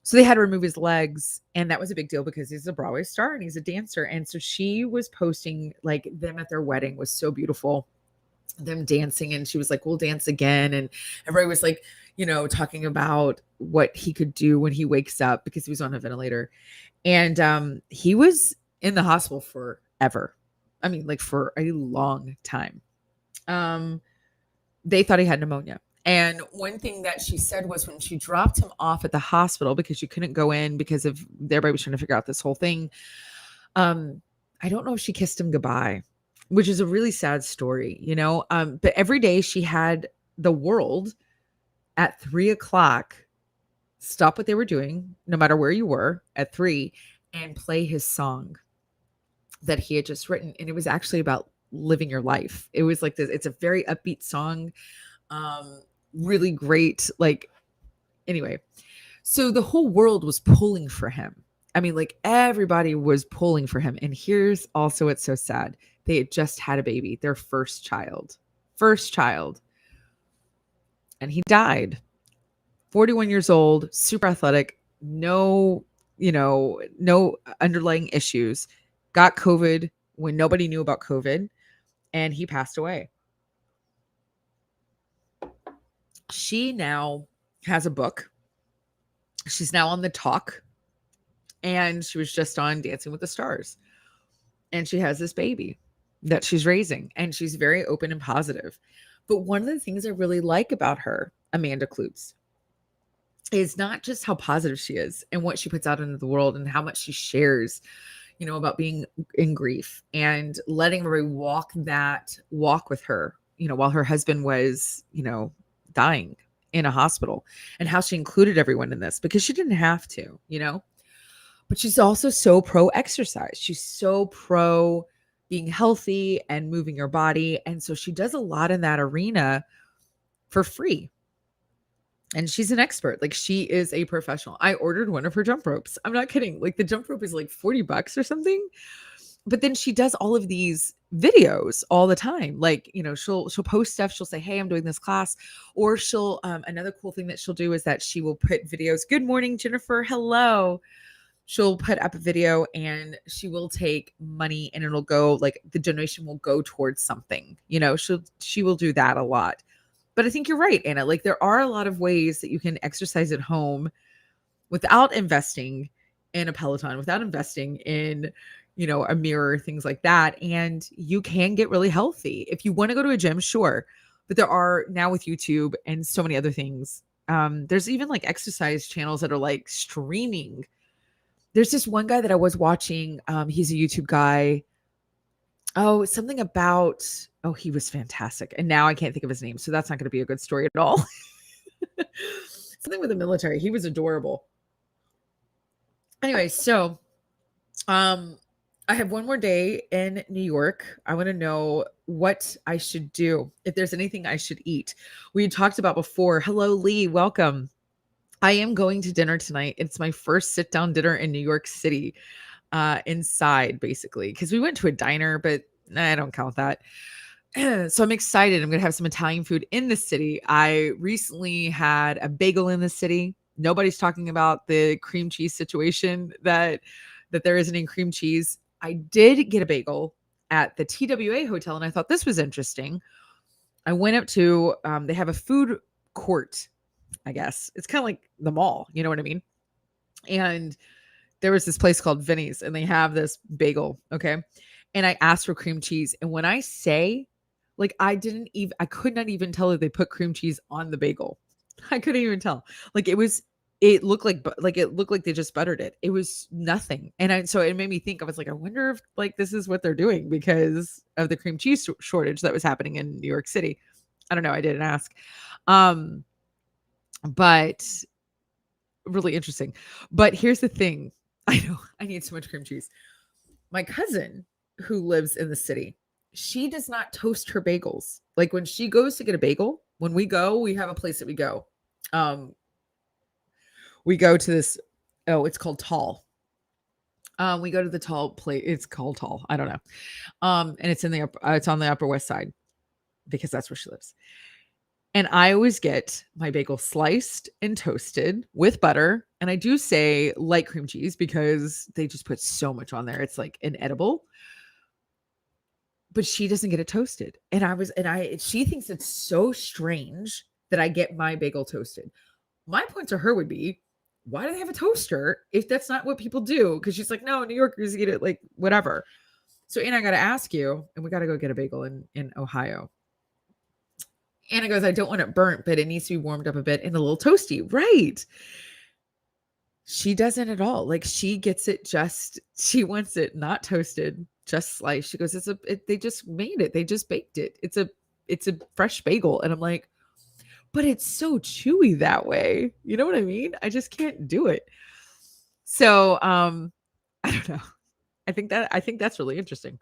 So they had to remove his legs. And that was a big deal because he's a Broadway star and he's a dancer. And so she was posting like them at their wedding was so beautiful, them dancing. And she was like, we'll dance again. And everybody was like, talking about what he could do when he wakes up because he was on a ventilator. And he was in the hospital forever. I mean, like for a long time. They thought he had pneumonia. And one thing that she said was when she dropped him off at the hospital because you couldn't go in because of everybody was trying to figure out this whole thing. I don't know if she kissed him goodbye, which is a really sad story, but every day she had the world at 3 o'clock, stop what they were doing, no matter where you were at 3, and play his song that he had just written. And it was actually about living your life. It was like this, it's a very upbeat song. Really great. Like, anyway, so the whole world was pulling for him. I mean, like everybody was pulling for him. And here's also what's so sad. They had just had a baby, their first child. First child. And he died. 41 years old, super athletic, no, no underlying issues. Got COVID when nobody knew about COVID, and he passed away. She now has a book. She's now on The Talk, and she was just on Dancing with the Stars. And she has this baby that she's raising, and she's very open and positive. But one of the things I really like about her, Amanda Kloops, is not just how positive she is and what she puts out into the world and how much she shares, about being in grief and letting everybody walk that walk with her, while her husband was, dying in a hospital, and how she included everyone in this because she didn't have to, but she's also so pro exercise. She's so pro being healthy and moving your body. And so she does a lot in that arena for free. And she's an expert. Like, she is a professional. I ordered one of her jump ropes. I'm not kidding. Like, the jump rope is like $40 or something. But then she does all of these videos all the time. Like, she'll post stuff. She'll say, "Hey, I'm doing this class." Or she'll, another cool thing that she'll do is that she will put videos. "Good morning, Jennifer. Hello." She'll put up a video and she will take money, and it'll go, like, the donation will go towards something. She will do that a lot. But I think you're right, Anna. Like, there are a lot of ways that you can exercise at home without investing in a Peloton, without investing in, a mirror, things like that. And you can get really healthy. If you want to go to a gym, sure. But there are now, with YouTube and so many other things, there's even like exercise channels that are like streaming. There's this one guy that I was watching. He's a YouTube guy. Oh, something about, he was fantastic. And now I can't think of his name. So that's not going to be a good story at all. Something with the military. He was adorable. Anyway, so I have one more day in New York. I want to know what I should do, if there's anything I should eat. We talked about before. Hello, Lee. Welcome. I am going to dinner tonight. It's my first sit-down dinner in New York City. Inside, basically, because we went to a diner, but I don't count that. So I'm excited. I'm going to have some Italian food in the city. I recently had a bagel in the city. Nobody's talking about the cream cheese situation that there isn't any cream cheese. I did get a bagel at the TWA hotel, and I thought this was interesting. I went up to, they have a food court, I guess. It's kind of like the mall, you know what I mean? And there was this place called Vinny's, and they have this bagel. Okay. And I asked for cream cheese. And when I say, like, I could not even tell that they put cream cheese on the bagel. I couldn't even tell. Like, it looked like they just buttered it. It was nothing. And so it made me think, I was like, I wonder if, like, this is what they're doing because of the cream cheese shortage that was happening in New York City. I don't know. I didn't ask. But really interesting. But here's the thing. I know I need so much cream cheese. My cousin, who lives in the city, she does not toast her bagels. Like, when she goes to get a bagel, when we go, we have a place that we go. We go to this, it's called Tall. We go to the Tall place. It's called Tall. I don't know. And it's it's on the Upper West Side because that's where she lives. And I always get my bagel sliced and toasted with butter. And I do say light cream cheese because they just put so much on there. It's like inedible. But she doesn't get it toasted. She thinks it's so strange that I get my bagel toasted. My point to her would be, why do they have a toaster if that's not what people do? Because she's like, no, New Yorkers eat it, like, whatever. So, Anna, I got to ask you, and we got to go get a bagel in Ohio. Anna goes, I don't want it burnt, but it needs to be warmed up a bit and a little toasty. Right. She doesn't at all. Like, she gets it she wants it not toasted, just sliced. She goes, they just made it. They just baked it. It's a fresh bagel. And I'm like, but it's so chewy that way. You know what I mean? I just can't do it. So, I don't know. I think that's really interesting.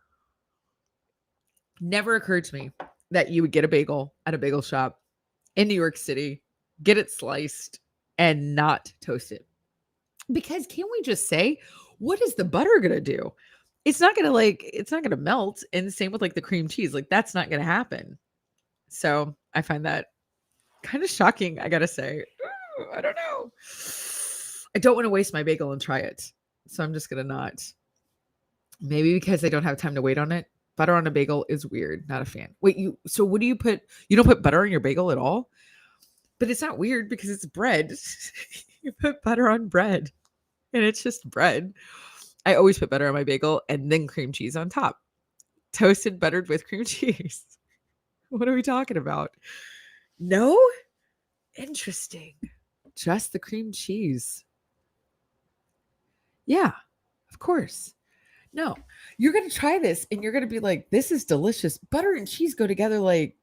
Never occurred to me that you would get a bagel at a bagel shop in New York City, get it sliced, and not toast it. Because can we just say, what is the butter gonna do? It's not gonna melt. And same with like the cream cheese. Like that's not gonna happen. So I find that kind of shocking, I gotta say. Ooh, I don't know. I don't want to waste my bagel and try it. So I'm just gonna not. Maybe because I don't have time to wait on it. Butter on a bagel is weird. Not a fan. Wait, so what do you put? You don't put butter on your bagel at all? But it's not weird because it's bread. You put butter on bread and it's just bread. I always put butter on my bagel and then cream cheese on top. Toasted, buttered with cream cheese. What are we talking about? No? Interesting. Just the cream cheese. Yeah, of course. No, you're going to try this and you're going to be like, this is delicious. Butter and cheese go together like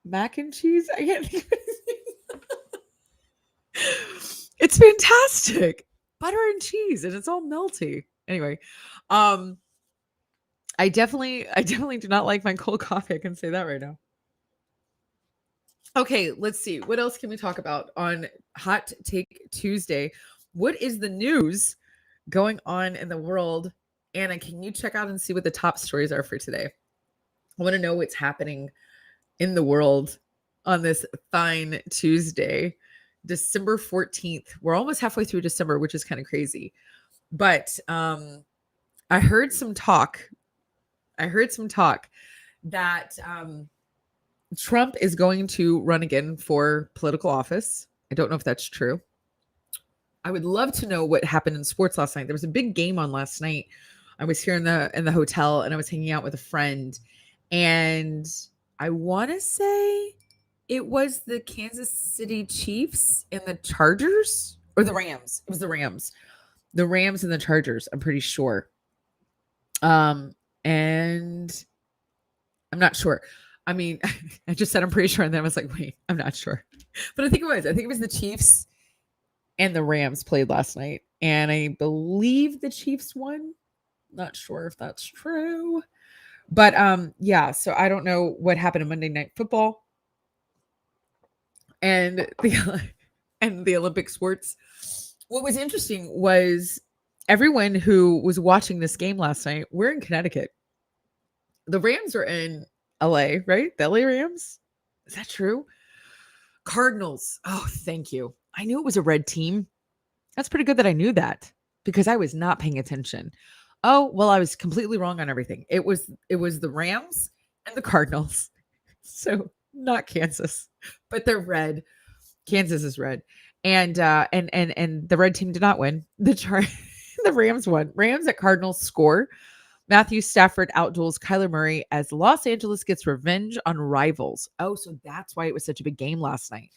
mac and cheese. I can't think of It's fantastic. Butter and cheese and it's all melty. Anyway, I definitely do not like my cold coffee. I can say that right now. Okay, let's see. What else can we talk about on Hot Take Tuesday? What is the news going on in the world? Anna, can you check out and see what the top stories are for today? I want to know what's happening in the world on this fine Tuesday, December 14th. We're almost halfway through December, which is kind of crazy. But I heard some talk that Trump is going to run again for political office. I don't know if that's true. I would love to know what happened in sports last night. There was a big game on last night. I was here in the hotel and I was hanging out with a friend, and I want to say it was the Kansas City Chiefs and the Chargers, or the Rams. It was the Rams. The Rams and the Chargers, I'm pretty sure. And I'm not sure. I mean, I just said I'm pretty sure, and then I was like, wait, I'm not sure. But I think it was. I think it was the Chiefs and the Rams played last night, and I believe the Chiefs won. Not sure if that's true. But yeah, so I don't know what happened in Monday Night Football and the Olympic sports. What was interesting was everyone who was watching this game last night, we're in Connecticut. The Rams are in LA, right? The LA Rams? Is that true? Cardinals. Oh, thank you. I knew it was a red team. That's pretty good that I knew that because I was not paying attention. Oh, well, I was completely wrong on everything. It was the Rams and the Cardinals. So not Kansas, but they're red. Kansas is red. And the red team did not win. The Rams won. Rams at Cardinals score. Matthew Stafford outduels Kyler Murray as Los Angeles gets revenge on rivals. Oh, so that's why it was such a big game last night.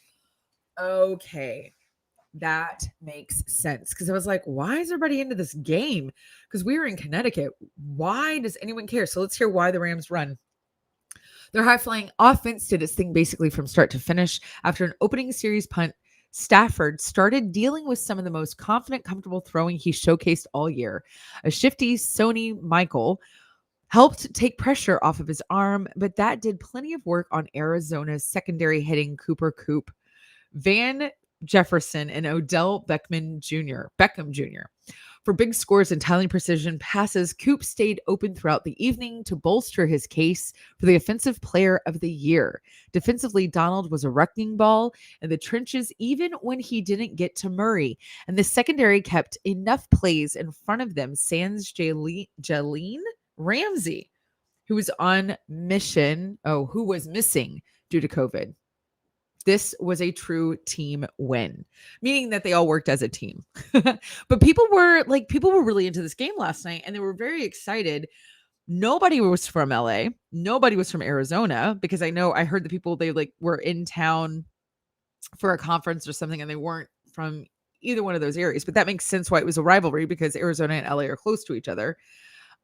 Okay. That makes sense. Because I was like, why is everybody into this game? Because we were in Connecticut. Why does anyone care? So let's hear why the Rams run. Their high-flying offense did its thing basically from start to finish. After an opening series punt, Stafford started dealing with some of the most confident, comfortable throwing he showcased all year. A shifty Sony Michael helped take pressure off of his arm, but that did plenty of work on Arizona's secondary hitting Cooper Kupp, Van Jefferson, and Odell Beckham Jr. For big scores and timely precision passes, Coop stayed open throughout the evening to bolster his case for the Offensive Player of the Year. Defensively, Donald was a wrecking ball in the trenches even when he didn't get to Murray. And the secondary kept enough plays in front of them, sans Jalen Ramsey, who was missing due to COVID. This was a true team win, meaning that they all worked as a team. But people were really into this game last night and they were very excited. Nobody was from LA. Nobody was from Arizona because I heard the people, they were in town for a conference or something and they weren't from either one of those areas. But that makes sense why it was a rivalry because Arizona and LA are close to each other.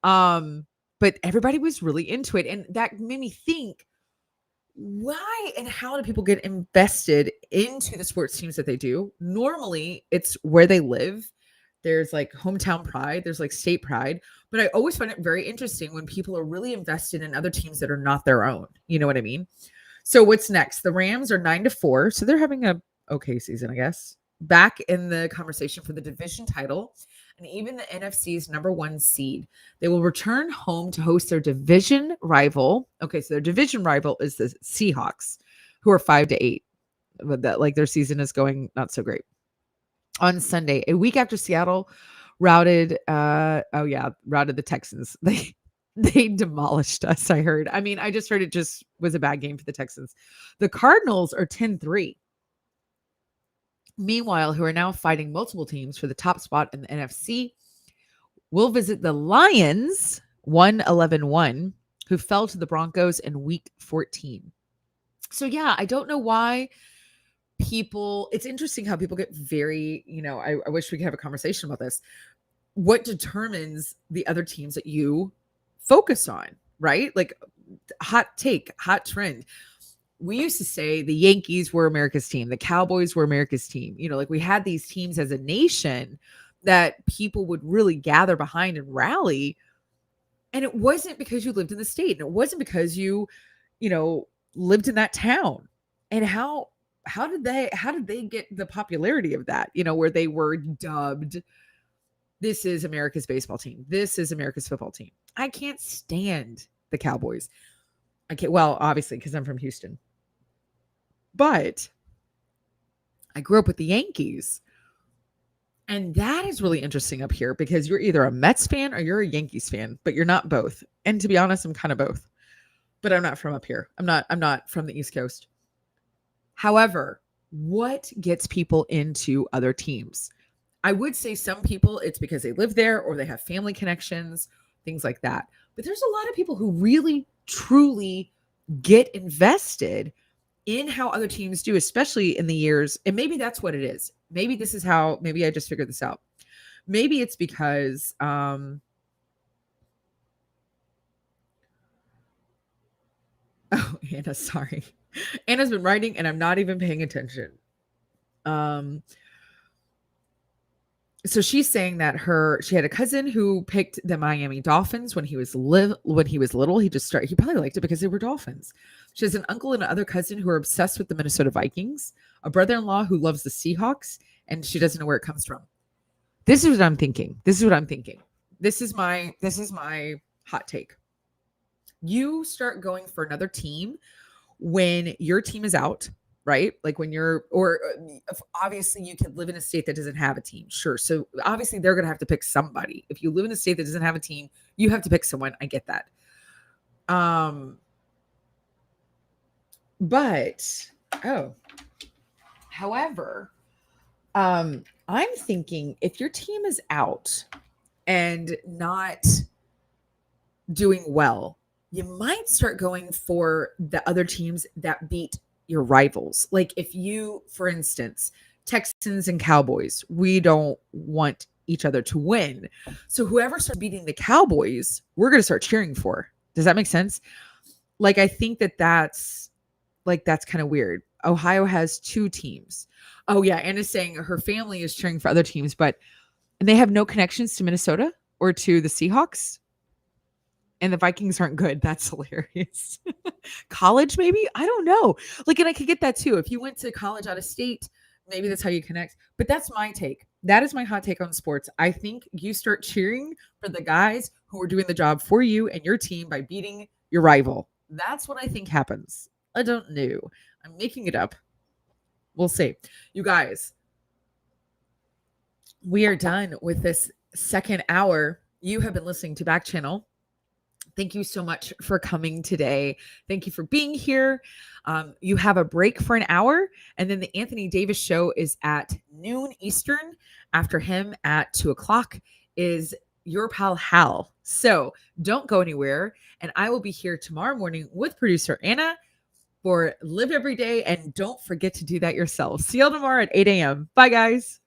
But everybody was really into it. And that made me think, why and how do people get invested into the sports teams that they do? Normally, it's where they live. There's like hometown pride, there's like state pride, but I always find it very interesting when people are really invested in other teams that are not their own. You know what I mean? So what's next? The Rams are 9-4, so they're having a okay season, I guess. Back in the conversation for the division title and even the NFC's number 1 seed. They will return home to host their division rival. Okay, so their division rival is the Seahawks, who are 5-8. But that like their season is going not so great. On Sunday, a week after Seattle routed the Texans. They demolished us, I heard. I mean, I just heard it just was a bad game for the Texans. The Cardinals are 10-3. Meanwhile, who are now fighting multiple teams for the top spot in the NFC, will visit the Lions, 1-11-1, who fell to the Broncos in week 14. So yeah, I don't know why it's interesting how people get very, I wish we could have a conversation about this. What determines the other teams that you focus on, right? Like hot take, hot trend. We used to say the Yankees were America's team. The Cowboys were America's team. Like we had these teams as a nation that people would really gather behind and rally. And it wasn't because you lived in the state. And it wasn't because you lived in that town. And how did they get the popularity of that, where they were dubbed, this is America's baseball team. This is America's football team. I can't stand the Cowboys. Well, obviously, because I'm from Houston. But I grew up with the Yankees. And that is really interesting up here because you're either a Mets fan or you're a Yankees fan, but you're not both. And to be honest, I'm kind of both. But I'm not from up here. I'm not from the East Coast. However, what gets people into other teams? I would say some people, it's because they live there or they have family connections, things like that. But there's a lot of people who really, truly get invested in how other teams do, especially in the years. And maybe that's what it is. Maybe this is how, maybe I just figured this out. Maybe it's because, oh, Anna, sorry. Anna's been writing and I'm not even paying attention. So she's saying that she had a cousin who picked the Miami Dolphins when he was little. He probably liked it because they were Dolphins. She has an uncle and another cousin who are obsessed with the Minnesota Vikings, a brother-in-law who loves the Seahawks, and she doesn't know where it comes from. This is what I'm thinking. This is my hot take. You start going for another team when your team is out, right? Like when obviously you could live in a state that doesn't have a team. Sure. So obviously they're going to have to pick somebody. If you live in a state that doesn't have a team, you have to pick someone. I get that. However, I'm thinking if your team is out and not doing well, you might start going for the other teams that beat your rivals. Like if you, for instance, Texans and Cowboys, we don't want each other to win. So whoever starts beating the Cowboys, we're going to start cheering for. Does that make sense? Like, I think that's kind of weird. Ohio has 2 teams. Oh yeah. Anna's saying her family is cheering for other teams, and they have no connections to Minnesota or to the Seahawks. And the Vikings aren't good. That's hilarious. College, maybe? I don't know. Like, and I could get that too. If you went to college out of state, maybe that's how you connect. But that's my take. That is my hot take on sports. I think you start cheering for the guys who are doing the job for you and your team by beating your rival. That's what I think happens. I don't know. I'm making it up. We'll see. You guys, we are done with this second hour. You have been listening to Backchannel. Thank you so much for coming today. Thank you for being here. You have a break for an hour, and then the Anthony Davis show is at noon Eastern. After him at 2:00 is your pal Hal. So don't go anywhere. And I will be here tomorrow morning with producer Anna for Live Every Day. And don't forget to do that yourself. See you tomorrow at 8 a.m. Bye, guys.